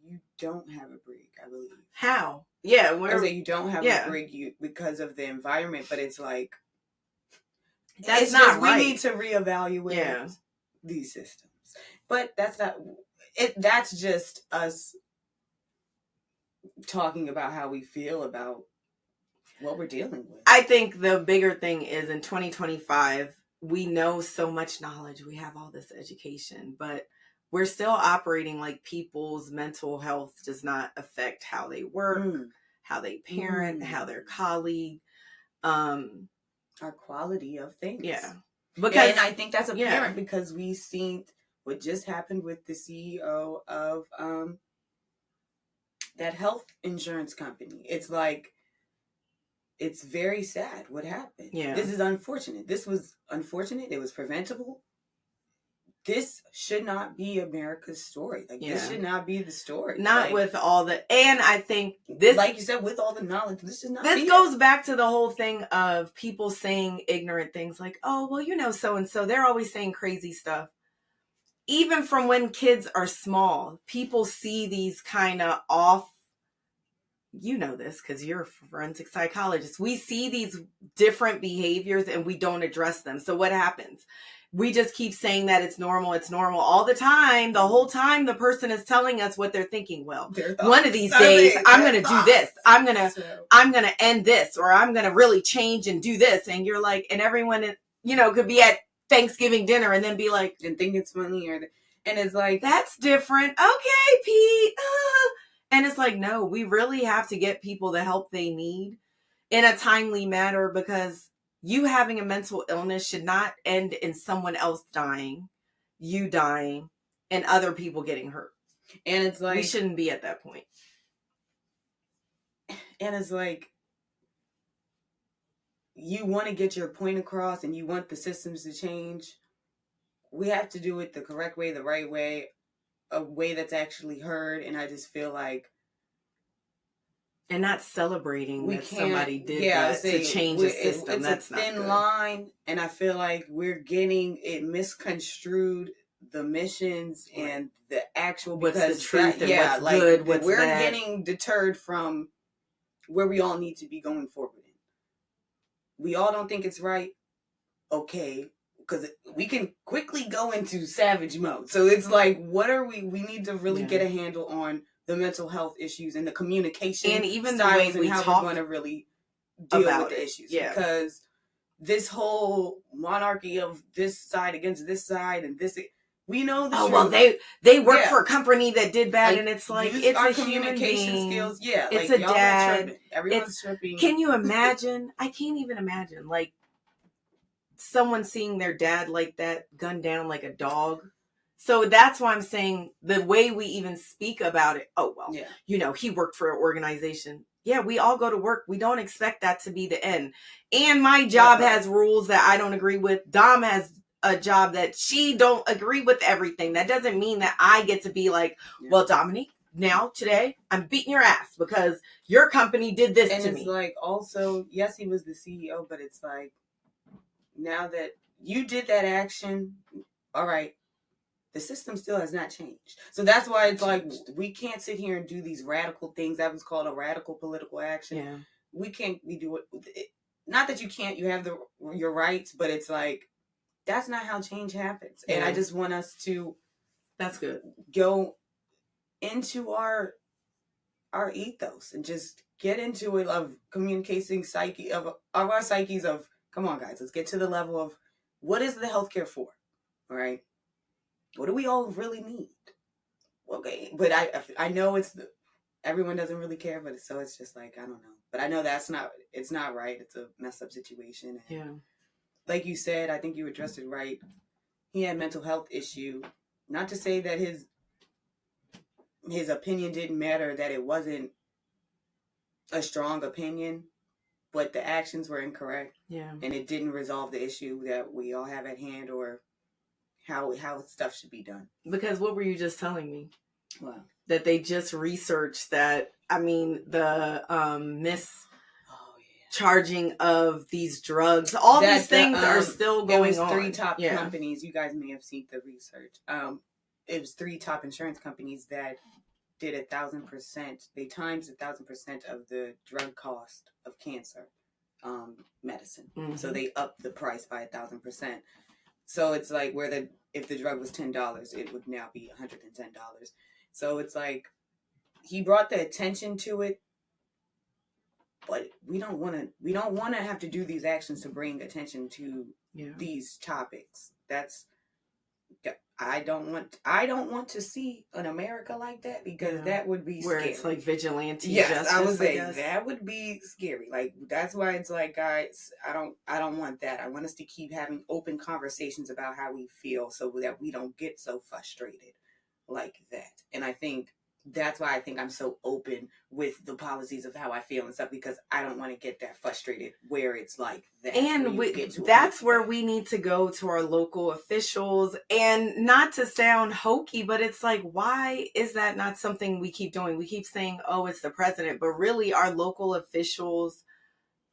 S1: you don't have a break, I believe.
S2: How? Yeah,
S1: you don't have a break because of the environment, but it's like
S2: that's not right.
S1: We need to reevaluate these systems, but that's not it. That's just us talking about how we feel about what we're dealing with.
S2: I think the bigger thing is in 2025, we know so much knowledge. We have all this education, but we're still operating like people's mental health does not affect how they work, how they parent, how their colleague,
S1: our quality of things.
S2: Yeah.
S1: And I think that's apparent because we've seen what just happened with the CEO of that health insurance company. It's like, it's very sad what happened.
S2: Yeah.
S1: This is unfortunate. This was unfortunate. It was preventable. This should not be America's story. Like, this should not be the story.
S2: Not with all the... And I think this...
S1: Like you said, with all the knowledge, this should not be...
S2: This goes back to the whole thing of people saying ignorant things like, oh, well, you know, so-and-so. They're always saying crazy stuff. Even from when kids are small, people see these kind of off... You know this because you're a forensic psychologist. We see these different behaviors and we don't address them. So what happens? We just keep saying that it's normal all the time. The whole time the person is telling us what they're thinking. Well, one of these days I'm going to do this. I'm going to end this, or I'm going to really change and do this. And you're like, and everyone, you know, could be at Thanksgiving dinner and then be like,
S1: and think it's funny, and it's like,
S2: that's different. Okay, Pete. And it's like, no, we really have to get people the help they need in a timely manner, because you having a mental illness should not end in someone else dying, you dying, and other people getting hurt.
S1: And it's like,
S2: we shouldn't be at that point.
S1: And it's like, you want to get your point across and you want the systems to change. We have to do it the correct way, the right way, a way that's actually heard. And I just feel like
S2: And not celebrating
S1: we
S2: that
S1: can't,
S2: somebody did
S1: yeah,
S2: that to change the system.
S1: It's
S2: That's
S1: a
S2: not
S1: thin
S2: good.
S1: line, and I feel like we're getting it misconstrued, the missions and the actual,
S2: what's
S1: because
S2: the truth and what's
S1: like
S2: good, what's
S1: we're
S2: bad.
S1: getting deterred from where we all need to be going forward in. We all don't think it's right, okay, because we can quickly go into savage mode. So it's like, what are we need to really get a handle on the mental health issues and the communication
S2: and even the
S1: styles
S2: way we
S1: and how
S2: talk
S1: we're going to really deal with the issues.
S2: Yeah.
S1: Because this whole monarchy of this side against this side and this, we know the truth.
S2: Well, they work for a company that did bad, like, and it's like, it's
S1: our
S2: a
S1: communication
S2: human being.
S1: skills. Yeah,
S2: it's
S1: like,
S2: a
S1: y'all
S2: dad.
S1: are tripping. Everyone's tripping.
S2: Can you imagine? I can't even imagine, like, someone seeing their dad like that, gunned down like a dog. So that's why I'm saying the way we even speak about it. Oh, well, you know, he worked for an organization. Yeah, we all go to work. We don't expect that to be the end. And my job has rules that I don't agree with. Dom has a job that she don't agree with everything. That doesn't mean that I get to be like, well, Dominique, now today I'm beating your ass because your company did this to me. And
S1: it's like, also, yes, he was the CEO, but it's like, now that you did that action, all right, the system still has not changed. So that's why it's like, we can't sit here and do these radical things. That was called a radical political action. Yeah. We can't do it. Not that you can't, you have your rights, but it's like, that's not how change happens. Yeah. And I just want us to,
S2: that's good,
S1: go into our ethos and just get into it of communicating psyche of our psyches of, come on guys, let's get to the level of, what is the healthcare for? All right. What do we all really need? Okay, but I know everyone doesn't really care, but so it's just like, I don't know. But I know it's not right. It's a messed up situation. And yeah. Like you said, I think you addressed it right. He had a mental health issue. Not to say that his opinion didn't matter, that it wasn't a strong opinion, but the actions were incorrect. Yeah. And it didn't resolve the issue that we all have at hand, or how stuff should be done.
S2: Because what were you just telling me?
S1: Wow.
S2: That they just researched that, I mean, the charging of these drugs, all these things are still going on.
S1: It was 3 top companies. You guys may have seen the research. It was 3 top insurance companies that did 1,000%. They times 1,000% of the drug cost of cancer medicine. Mm-hmm. So they upped the price by 1,000%. So it's like, if the drug was $10, it would now be $110. So it's like, he brought the attention to it, but we don't want to have to do these actions to bring attention to these topics. I don't want to see an America like that, because that would be
S2: where
S1: scary.
S2: It's like vigilante
S1: justice. I was saying that would be scary. Like, that's why it's like, guys, I don't want that. I want us to keep having open conversations about how we feel, so that we don't get so frustrated like that. And I think that's why I think I'm so open with the policies of how I feel and stuff, because I don't want to get that frustrated where it's like that.
S2: And that's where we need to go to our local officials, and not to sound hokey, but it's like, why is that not something we keep doing? We keep saying, oh, it's the president, but really our local officials,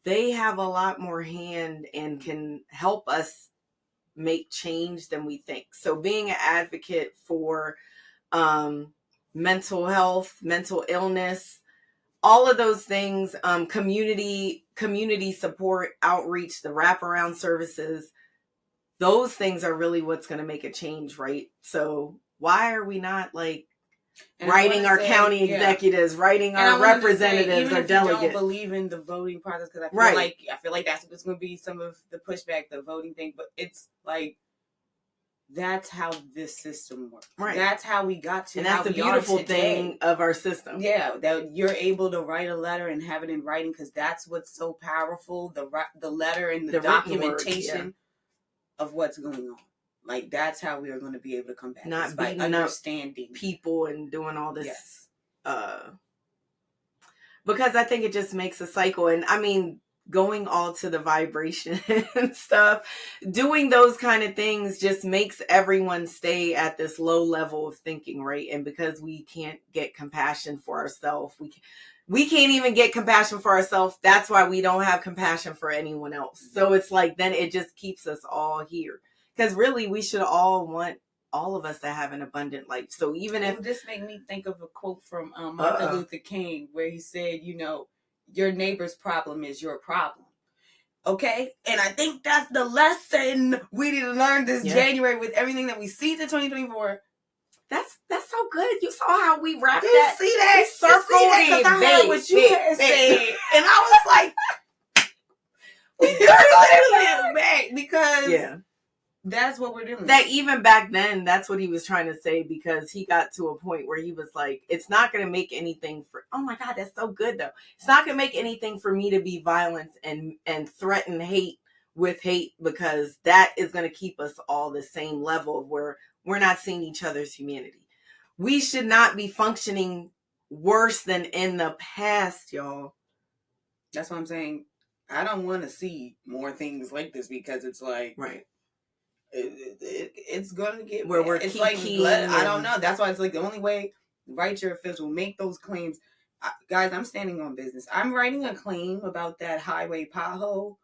S2: they have a lot more hand and can help us make change than we think. So being an advocate for mental health, mental illness, all of those things, community support, outreach, the wraparound services, those things are really what's going to make a change, right? So why are we not like writing our county executives, writing our representatives, our delegates?
S1: I don't believe in the voting process, because I feel like that's what's going to be some of the pushback, the voting thing. But it's like, that's how this system works. Right. That's how we got to.
S2: And that's the beautiful thing of our system.
S1: Yeah, that you're able to write a letter and have it in writing, because that's what's so powerful. The letter and the documentation of what's going on. Like, that's how we are going to be able to come back.
S2: Not
S1: by understanding
S2: people and doing all this. Yes. Because I think it just makes a cycle. And I mean, going all to the vibration and stuff, doing those kind of things just makes everyone stay at this low level of thinking, right? And because we can't get compassion for ourselves, we can't even get compassion for ourselves. That's why we don't have compassion for anyone else. So it's like, then it just keeps us all here. Because really, we should all want all of us to have an abundant life. So even if...
S1: This made me think of a quote from Martin Luther King, where he said, your neighbor's problem is your problem. Okay? And I think that's the lesson we need to learn this January with everything that we see to 2024.
S2: That's so good. You saw how we wrapped
S1: that.
S2: See that?
S1: We circled it. Because I heard what you had said. And I was like, we circled it back because that's what we're doing.
S2: That even back then, that's what he was trying to say, because he got to a point where he was like, it's not going to make anything for... Oh my God, that's so good though. It's not going to make anything for me to be violent and threaten hate with hate, because that is going to keep us all the same level of where we're not seeing each other's humanity. We should not be functioning worse than in the past, y'all.
S1: That's what I'm saying. I don't want to see more things like this, because it's like...
S2: Right.
S1: It's going to get...
S2: Where we're
S1: it's like... I don't know. That's why it's like the only way write your official, make those claims. Guys, I'm standing on business. I'm writing a claim about that highway pothole.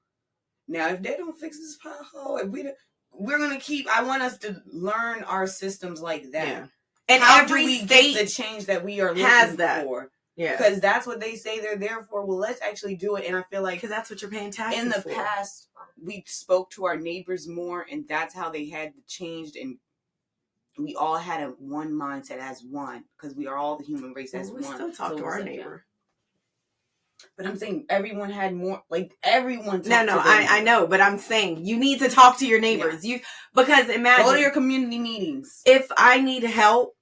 S1: Now, if they don't fix this pothole, we're going to keep... I want us to learn our systems like that. Yeah.
S2: And
S1: how
S2: every
S1: do we
S2: state
S1: get the change that we are looking for?
S2: Yeah.
S1: Because that's what they say they're there for. Well, let's actually do it. And I feel like...
S2: Because that's what you're paying taxes
S1: in the
S2: for.
S1: past, we spoke to our neighbors more, and that's how they had changed, and we all had one mindset as one, because we are all the human race as
S2: we
S1: one.
S2: We still talk to our neighbor.
S1: But I'm saying everyone had more, like everyone.
S2: I know, but I'm saying you need to talk to your neighbors. Yeah. Because imagine,
S1: go to your community meetings.
S2: If I need help,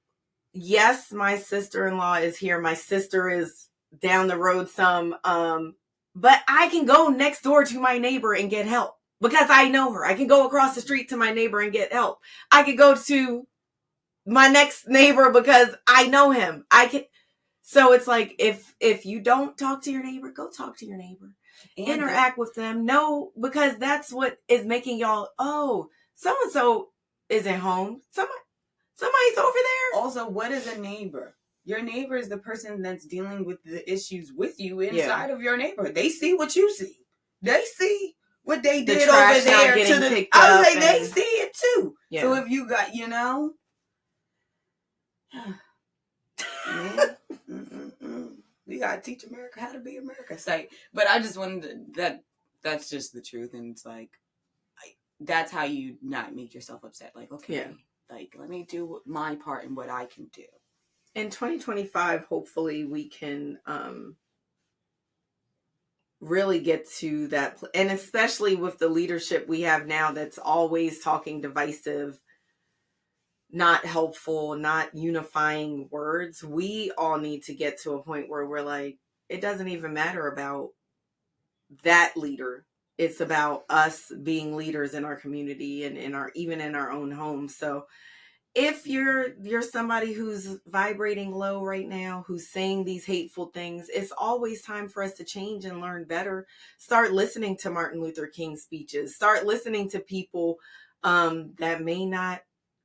S2: yes, my sister-in-law is here. My sister is down the road some, but I can go next door to my neighbor and get help because I know her. I can go across the street to my neighbor and get help. I could go to my next neighbor because I know him. So it's like, if you don't talk to your neighbor, go talk to your neighbor. And interact with them. No, because that's what is making y'all, oh, so-and-so isn't home. Somebody's over there.
S1: Also, what is a neighbor? Your neighbor is the person that's dealing with the issues with you inside of your neighborhood. They see what you see. They see what they did over there to the... I was like, they see it too. Yeah. So if you got, we gotta teach America how to be America. But I just wanted that's just the truth, and it's like, that's how you not make yourself upset. Like, okay, like, let me do my part and what I can do.
S2: In 2025, hopefully we can really get to that, and especially with the leadership we have now that's always talking divisive, not helpful, not unifying words. We all need to get to a point where we're like, it doesn't even matter about that leader. It's about us being leaders in our community and even in our own homes. So if you're somebody who's vibrating low right now, who's saying these hateful things, it's always time for us to change and learn better. Start listening to Martin Luther King speeches. Start listening to people that may not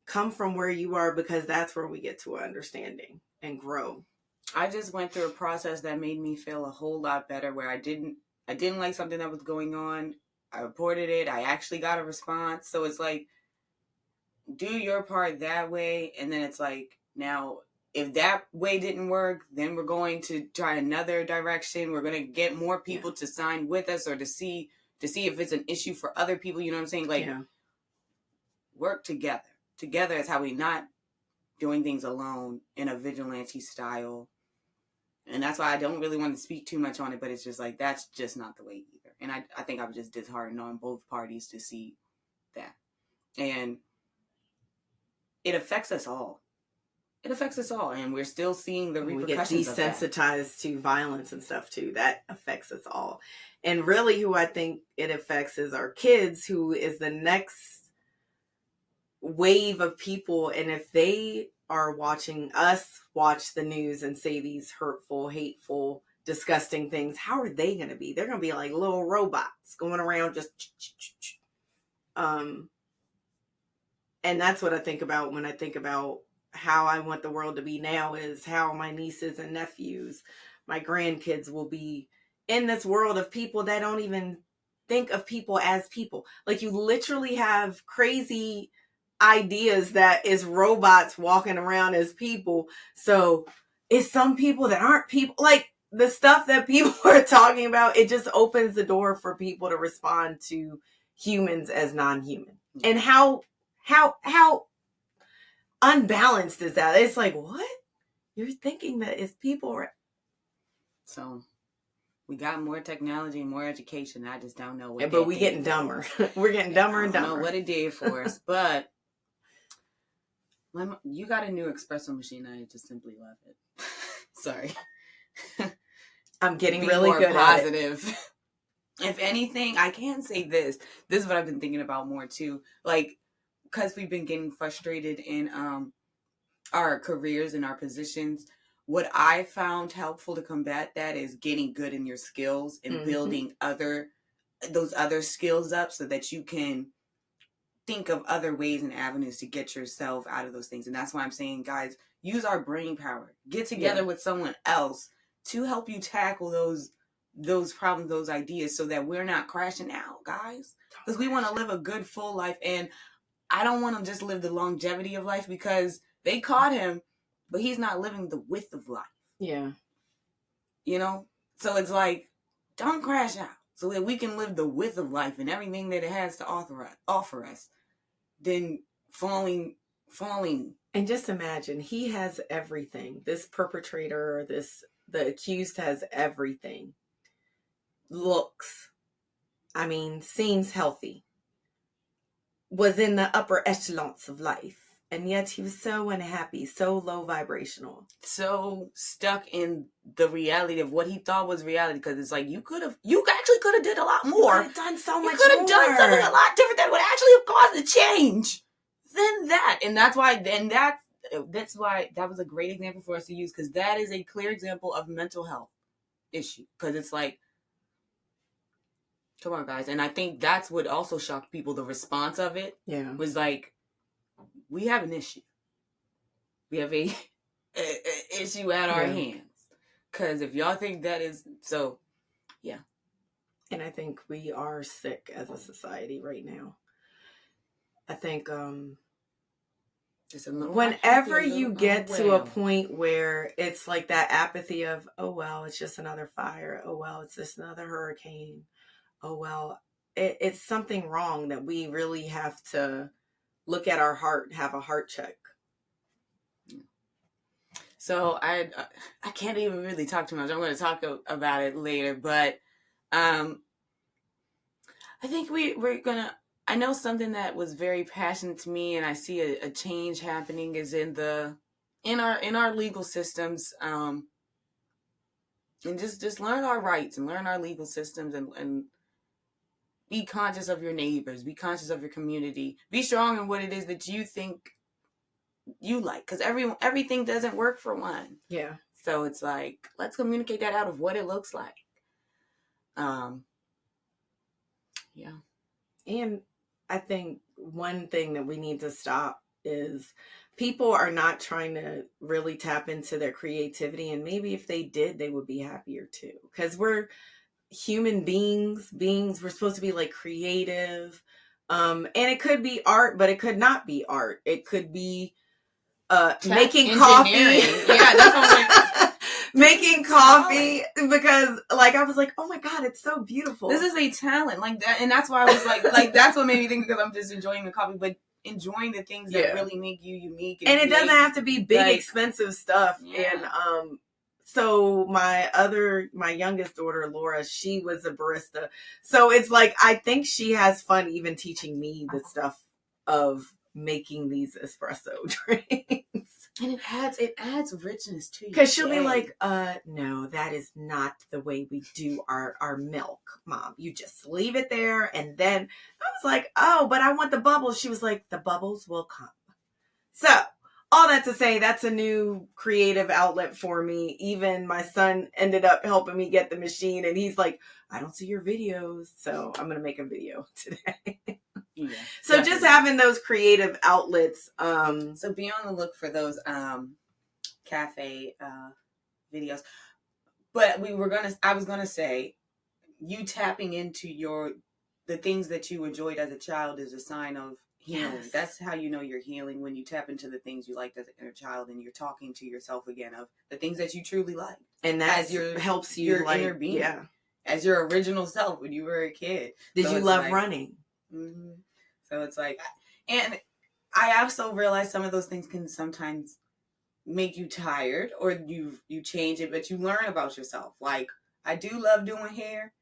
S2: come from where you are, because that's where we get to an understanding and grow.
S1: I just went through a process that made me feel a whole lot better, where I didn't like something that was going on. I reported it. I actually got a response. So it's like, do your part that way. And then it's like, now, if that way didn't work, then we're going to try another direction. We're going to get more people to sign with us, or to see if it's an issue for other people. You know what I'm saying? Like, work together. Together is how we not doing things alone in a vigilante style. And that's why I don't really want to speak too much on it, but it's just like, that's just not the way either. And I think I was just disheartened on both parties to see that. And it affects us all. It affects us all. And we're still seeing the repercussions of that.
S2: We get desensitized to violence and stuff too. That affects us all. And really who I think it affects is our kids, who is the next wave of people. And if they are watching us watch the news and say these hurtful, hateful, disgusting things, how are they going to be? They're going to be like little robots going around just and that's what I think about when I think about how I want the world to be now, is how my nieces and nephews, my grandkids will be in this world of people that don't even think of people as people. Like, you literally have crazy ideas that is robots walking around as people. So it's some people that aren't people. Like, the stuff that people are talking about, it just opens the door for people to respond to humans as non-human. And how unbalanced is that? It's like, what? You're thinking that it's people.
S1: So we got more technology, more education. I just don't know what.
S2: But we're getting dumber. We're getting dumber and dumber.
S1: I don't know what it did for us, but you got a new espresso machine. I just simply love it. Sorry.
S2: I'm getting really good positive.
S1: At it. If anything, I can say this. This is what I've been thinking about more too. Like, because we've been getting frustrated in our careers and our positions. What I found helpful to combat that is getting good in your skills and building those other skills up so that you can think of other ways and avenues to get yourself out of those things. And that's why I'm saying, guys, use our brain power. Get together with someone else to help you tackle those problems, those ideas, so that we're not crashing out, guys. Because we want to live a good, full life. And I don't want to just live the longevity of life, because they caught him, but he's not living the width of life.
S2: Yeah.
S1: You know? So it's like, don't crash out so that we can live the width of life and everything that it has to offer us. Then falling.
S2: And just imagine, he has everything. This perpetrator, the accused has everything. Looks, seems healthy. Was in the upper echelons of life. And yet he was so unhappy, so low vibrational.
S1: So stuck in the reality of what he thought was reality. Because it's like, you actually could have did a lot more.
S2: You could have done so much more.
S1: You could have done something a lot different that would actually have caused a change than that. And that's why that was a great example for us to use. Because that is a clear example of mental health issue. Because it's like, come on, guys. And I think that's what also shocked people. The response of it was like, we have an issue. We have a issue at our hands. Because if y'all think that is so, yeah.
S2: And I think we are sick as a society right now. I think whenever you get to a point where it's like that apathy of, oh, well, it's just another fire. Oh, well, it's just another hurricane. Oh, well, it's something wrong, that we really have to look at our heart, have a heart check.
S1: So I can't even really talk too much. I'm going to talk about it later, but I think we're going to, I know something that was very passionate to me, and I see a change happening is in our legal systems, and just learn our rights and learn our legal systems, and be conscious of your neighbors, be conscious of your community, be strong in what it is that you think you like, because everything doesn't work for one.
S2: Yeah.
S1: So it's like, let's communicate that out of what it looks like. Yeah.
S2: And I think one thing that we need to stop is people are not trying to really tap into their creativity, and maybe if they did, they would be happier too, because we're human beings, we're supposed to be like creative, and it could be art, but it could not be art. It could be making coffee.
S1: Yeah, that's what
S2: making coffee, because like I was like, oh my god, it's so beautiful.
S1: This is a talent, like that, and that's why I was like that's what made me think, because I'm just enjoying the coffee, but enjoying the things that really make you unique,
S2: and it doesn't have to be big, expensive stuff. And so my youngest daughter, Laura, she was a barista. So it's like, I think she has fun even teaching me the stuff of making these espresso drinks.
S1: And it adds richness to you.
S2: Because she'll be like, no, that is not the way we do our milk, Mom. You just leave it there. And then I was like, oh, but I want the bubbles. She was like, the bubbles will come. So all that to say, that's a new creative outlet for me. Even my son ended up helping me get the machine, and he's like, I don't see your videos, so I'm going to make a video today.
S1: Yeah,
S2: so definitely. Just having those creative outlets.
S1: So be on the look for those cafe videos. But I was gonna say, you tapping into the things that you enjoyed as a child is a sign of healing.
S2: Yes.
S1: That's how you know you're healing, when you tap into the things you liked as an inner child and you're talking to yourself again of the things that you truly like.
S2: And that helps you,
S1: your inner being.
S2: Yeah.
S1: As your original self when you were a kid.
S2: Did you love running?
S1: Mm-hmm. So it's like, and I also realize some of those things can sometimes make you tired, or you change it, but you learn about yourself. Like, I do love doing hair,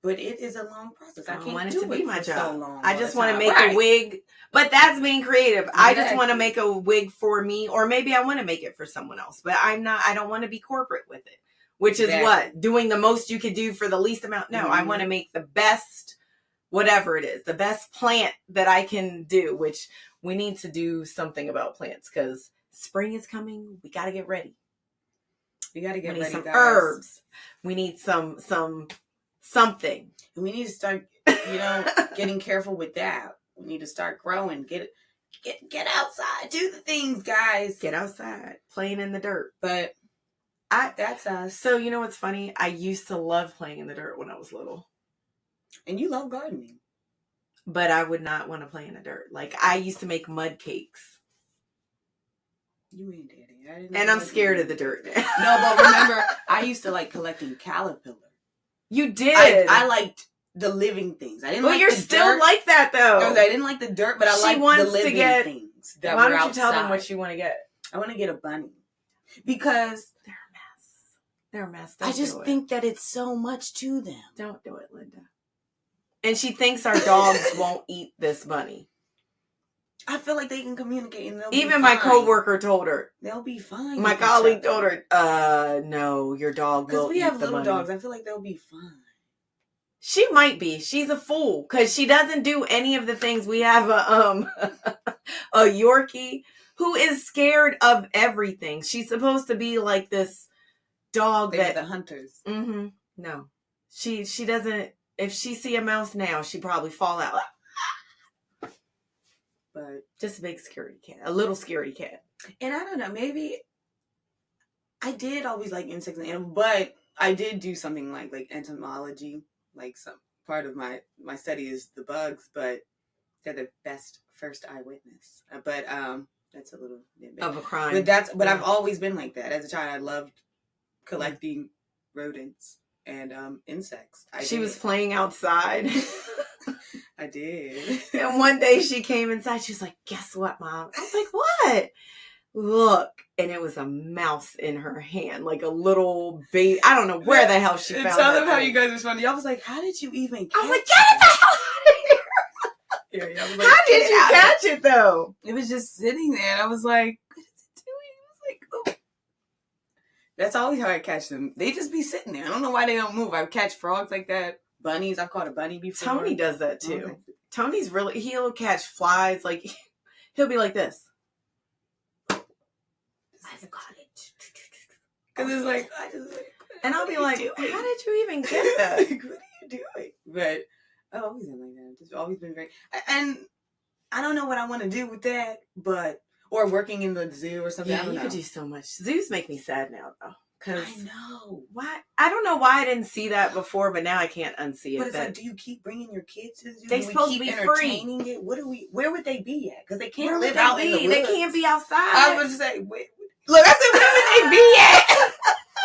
S1: but it is a long process. I can't
S2: want it
S1: do
S2: to be
S1: it
S2: my
S1: for
S2: job.
S1: so long.
S2: I just want to
S1: time.
S2: make
S1: Right.
S2: a wig, but that's being creative.
S1: Exactly.
S2: I just want to make a wig for me, or maybe I want to make it for someone else, but I don't want to be corporate with it, which is what? Doing the most you could do for the least amount. No, I want to make the best, whatever it is, the best plant that I can do, which we need to do something about plants because spring is coming. We got to get ready.
S1: We got to get
S2: ready, some
S1: guys.
S2: Herbs. We need some something.
S1: And we need to start, getting careful with that. We need to start growing. Get outside. Do the things, guys.
S2: Get outside. Playing in the dirt.
S1: But that's us.
S2: So you know what's funny? I used to love playing in the dirt when I was little.
S1: And you love gardening.
S2: But I would not want to play in the dirt. Like, I used to make mud cakes.
S1: You ain't daddy.
S2: And I'm scared of the dirt.
S1: No, but remember, I used to like collecting caterpillar.
S2: You did.
S1: I liked the living things. I didn't.
S2: Well,
S1: like
S2: you're
S1: the
S2: still
S1: dirt.
S2: like that though.
S1: No, I didn't like the dirt, but I liked the living things.
S2: Why don't you tell them what you want to get?
S1: I want to get a bunny because
S2: they're a mess.
S1: I just think that it's so much to them.
S2: Don't do it, Linda. And she thinks our dogs won't eat this bunny.
S1: I feel like they can communicate, and
S2: even my coworker told her
S1: they'll be fine.
S2: My colleague told her, "No, your dog will." Because we have little dogs,
S1: I feel like they'll be fine.
S2: She might be. She's a fool because she doesn't do any of the things. We have a Yorkie who is scared of everything. She's supposed to be like this dog
S1: They're the hunters.
S2: Mm-hmm. No, she doesn't. If she see a mouse now, she'd probably fall out. But just a big scaredy cat, a little scaredy cat.
S1: And I don't know, maybe I did always like insects and animals, but I did do something like entomology. Like, some part of my study is the bugs, but they're the best first eyewitness. But that's a little bit
S2: of a crime.
S1: But I've always been like that. As a child, I loved collecting rodents and insects.
S2: She was playing outside.
S1: I did.
S2: And one day she came inside. She was like, "Guess what, Mom?" I was like, "What?" Look. And it was a mouse in her hand, like a little baby. I don't know where the hell she found it.
S1: Tell them how you guys were funny. I was like, "How did you even catch it?"
S2: I was like, "Get it the hell out of here."
S1: Yeah, I was like,
S2: how did you catch it, though?
S1: It was just sitting there. And I was like, "What is it doing?" I was like, "Oh." That's always how I catch them. They just be sitting there. I don't know why they don't move. I catch frogs like that. Bunnies. I've caught a bunny before.
S2: Tony does that too. Okay. Tony's he'll catch flies. Like, he'll be like this. I've got it.
S1: Because it's like,
S2: and I'll be like, how did you even get that?
S1: Like, what are you doing? But I've always been like that. It's always been very, and I don't know what I want to do with that, or working in the zoo or something.
S2: Yeah, you could do so much. Zoos make me sad now, though.
S1: I know.
S2: Why? I don't know why I didn't see that before, but now I can't unsee it.
S1: But it's like, do you keep bringing your kids to the zoo?
S2: They supposed to be entertaining
S1: free. It? Where would they be at? Because they can't live out in the woods.
S2: They can't be outside.
S1: I was just say, look, I said, where would they be at?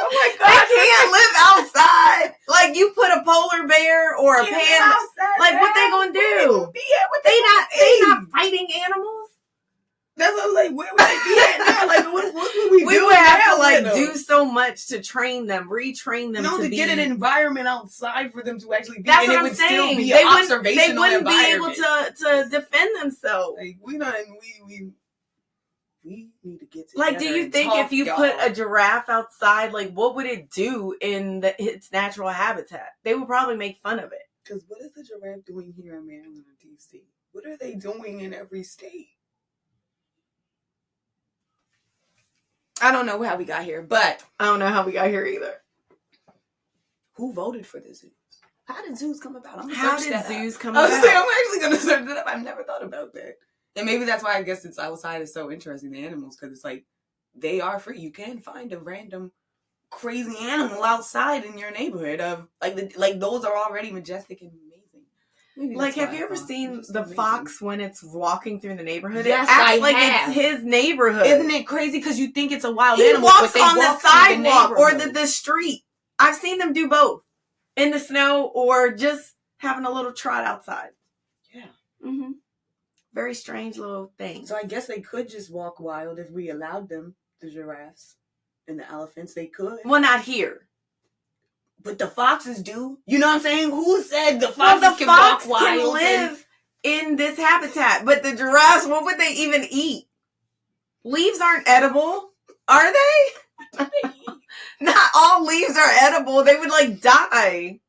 S1: Oh my God.
S2: They can't live outside. Like, you put a polar bear or a panda. Like, what they gonna do? They not fighting animals.
S1: That's what I'm like, where would they be at now? Like, what would we do?
S2: We would have to do so much to train them, retrain them
S1: to get an environment outside for them to actually be.
S2: That's
S1: and
S2: what
S1: it would
S2: I'm saying.
S1: Still be an observational
S2: they wouldn't be able
S1: environment.
S2: to defend themselves.
S1: Like, we need to get together.
S2: Like, do you think if you put a giraffe outside, like, what would it do in its natural habitat? They would probably make fun of it.
S1: Because what is the giraffe doing here in Maryland or DC? What are they doing in every state? I don't know how we got here, but
S2: I don't know how we got here either.
S1: Who voted for the zoos? How did zoos come about?
S2: How did zoos come about?
S1: I'm actually going to search it up. I've never thought about that. And maybe that's why I guess it's outside is so interesting, the animals, because it's like, they are free. You can find a random crazy animal outside in your neighborhood of like those are already majestic and amazing. Maybe
S2: Like,
S1: that's
S2: have
S1: why
S2: you
S1: I
S2: ever
S1: thought
S2: seen
S1: it's just
S2: the
S1: amazing.
S2: fox when it's walking through the neighborhood?
S1: Yes,
S2: it acts
S1: I
S2: like
S1: have.
S2: it's his neighborhood.
S1: Isn't it crazy? Because you think it's a wild
S2: He
S1: animal,
S2: walks
S1: but they
S2: on
S1: walk
S2: the
S1: through
S2: sidewalk or
S1: neighborhood.
S2: the street. I've seen them do both in the snow or just having a little trot outside.
S1: Yeah.
S2: Mm-hmm. Very strange little thing.
S1: So I guess they could just walk wild if we allowed them. The giraffes and the elephants, they could.
S2: Well, not here.
S1: But the foxes do. You know what I'm saying? Who said the foxes can
S2: fox
S1: walk wild?
S2: can live in this habitat, but the giraffes, what would they even eat? Leaves aren't edible, are they? Not all leaves are edible. They would like die.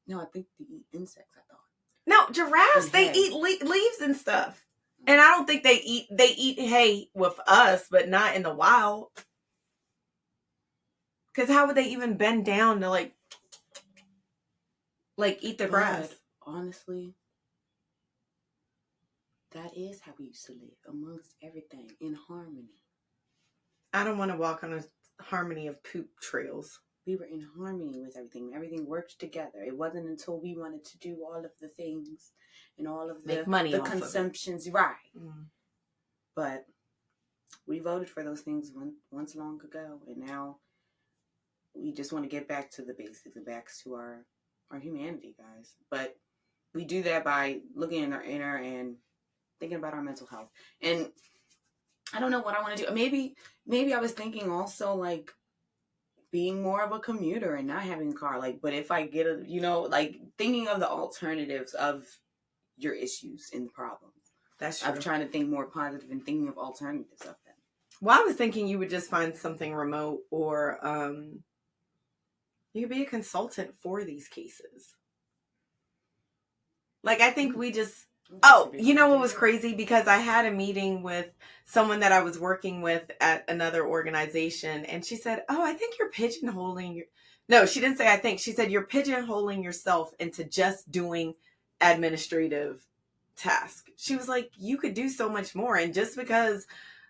S1: No, I think they eat insects. I thought.
S2: No, giraffes,
S1: And
S2: they
S1: hay.
S2: eat leaves and stuff. And I don't think they eat hay with us, but not in the wild. Because how would they even bend down to like eat the grass?
S1: But honestly, that is how we used to live, amongst everything, in harmony.
S2: I don't want to walk on a harmony of poop trails.
S1: We were in harmony with everything. Everything worked together. It wasn't until we wanted to do all of the things and all of
S2: Make money
S1: the
S2: off
S1: consumptions, right?
S2: Mm.
S1: But we voted for those things once long ago, and now we just want to get back to the basics and back to our humanity, guys. But we do that by looking in our inner and thinking about our mental health. And I don't know what I want to do. Maybe I was thinking also like being more of a commuter and not having a car. Like, but if I get a, like thinking of the alternatives of your issues and problems.
S2: That's true.
S1: I'm trying to think more positive and thinking of alternatives of them.
S2: Well, I was thinking you would just find something remote or you could be a consultant for these cases. Like, I think we just... Oh, you know what was crazy? Because I had a meeting with someone that I was working with at another organization, and she said, oh, I think you're pigeonholing your... No, she didn't say I think. She said, you're pigeonholing yourself into just doing administrative tasks. She was like, you could do so much more. And just because,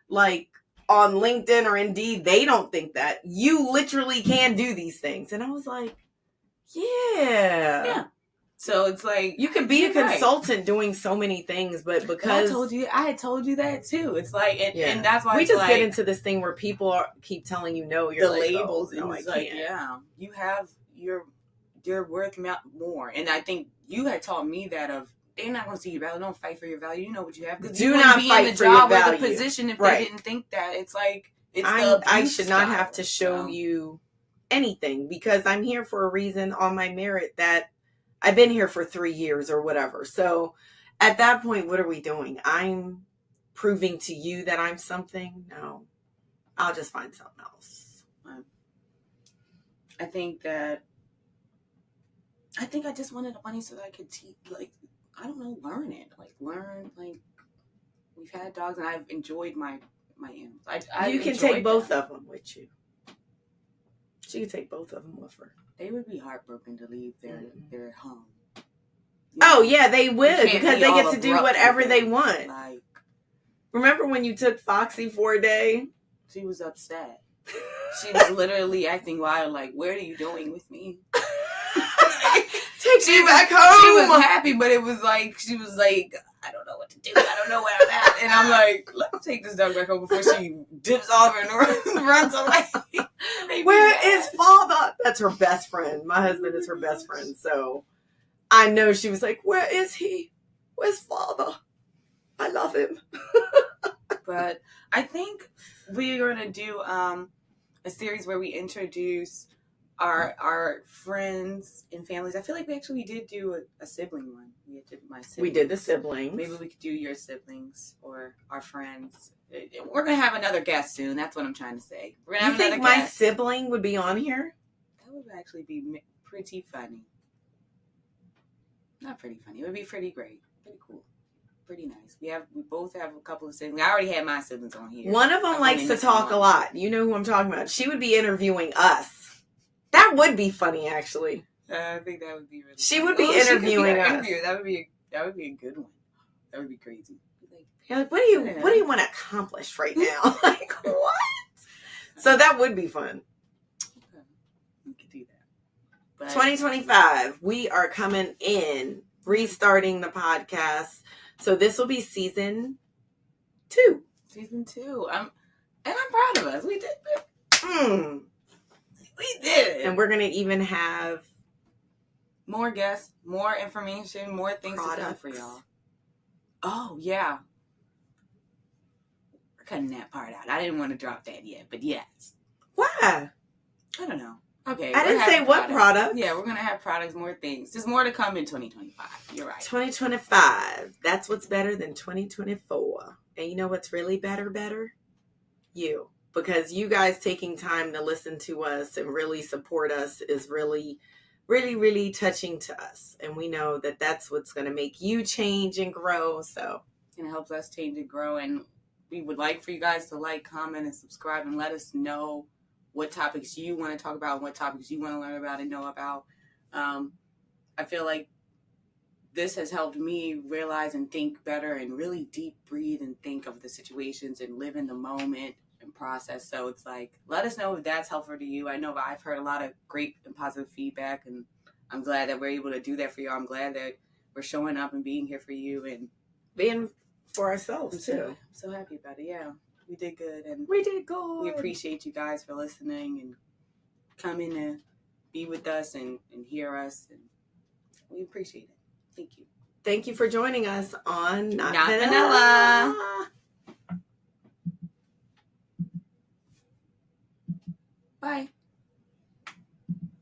S2: like, on LinkedIn or Indeed, they don't think that, you literally can do these things. And I was like, yeah.
S1: Yeah. So it's like
S2: you could be a consultant doing so many things, but because
S1: I had told you that too. It's like, and that's why
S2: we just
S1: like,
S2: get into this thing where people keep telling you no. You're
S1: the
S2: like,
S1: labels,
S2: oh, no,
S1: and it's like, yeah, you have you're worth more. And I think you had taught me that of they're not going to see your value. Don't fight for your value. You know what you have. Because
S2: do not fight in the job
S1: or the position if they didn't think that. It's like
S2: I should not have to show you anything because I'm here for a reason on my merit that. I've been here for 3 years or whatever. So at that point, what are we doing? I'm proving to you that I'm something? No. I'll just find something else.
S1: I think I just wanted the money so that I could teach, like, I don't know, learn it. Like, we've had dogs and I've enjoyed my animals. You can
S2: take both of them with you. She could take both of them with her.
S1: They would be heartbroken to leave their home.
S2: Yeah, they would because they get to do whatever they want.
S1: Like,
S2: remember when you took Foxy for a day?
S1: She was upset. She was literally acting wild. Like, what are you doing with me?
S2: Take me back home.
S1: She was happy, but it was like she was like, I don't know what to do. I don't know where I'm at. And I'm like, let me take this dog back home before she dips off and runs away.
S2: Where is father? That's her best friend. My husband is her best friend. So I know she was like, where is he? Where's father? I love him.
S1: But I think we're going to do a series where we introduce our friends and families. I feel like we did do a sibling one. We did the siblings. Maybe we could do your siblings or our friends. We're going to have another guest soon. That's what I'm trying to say.
S2: You think my sibling would be on here?
S1: That would actually be pretty funny. Not pretty funny. It would be pretty great. Pretty cool. Pretty nice. We both have a couple of siblings. I already had my siblings on here.
S2: One of them likes to talk a lot. You know who I'm talking about. She would be interviewing us. That would be funny, actually.
S1: I think that would be really.
S2: She would be interviewing us.
S1: That would be a good one. That would be crazy.
S2: Like, what do you want to accomplish right now? Like, what? So that would be fun.
S1: But
S2: 2025, we are coming in, restarting the podcast. So this will be season 2.
S1: Season 2. I'm proud of us. We did it. We did it.
S2: And we're going to even have
S1: more guests, more information, more things
S2: products
S1: to come for y'all. Oh, yeah. We're cutting that part out. I didn't want to drop that yet, but yes.
S2: Why?
S1: I don't know. Okay.
S2: I didn't say what products.
S1: Yeah, we're going to have products, more things. There's more to come in 2025. You're right.
S2: 2025. That's what's better than 2024. And you know what's really better? You. Because you guys taking time to listen to us and really support us is really, really, really touching to us. And we know that that's what's going to make you change and grow. So
S1: it helps us change and grow. And we would like for you guys to like, comment, and subscribe and let us know what topics you want to talk about, what topics you want to learn about and know about. I feel like this has helped me realize and think better and really deep breathe and think of the situations and live in the moment and process. So it's like, let us know if that's helpful to you. I know I've heard a lot of great and positive feedback, and I'm glad that we're able to do that for you. I'm glad that we're showing up and being here for you and
S2: being for ourselves too.
S1: I'm so happy about it. Yeah. We did good, and
S2: we did good.
S1: We appreciate you guys for listening and coming to be with us and hear us, and we appreciate it. Thank you.
S2: Thank you for joining us on Not
S1: Vanilla. Bye.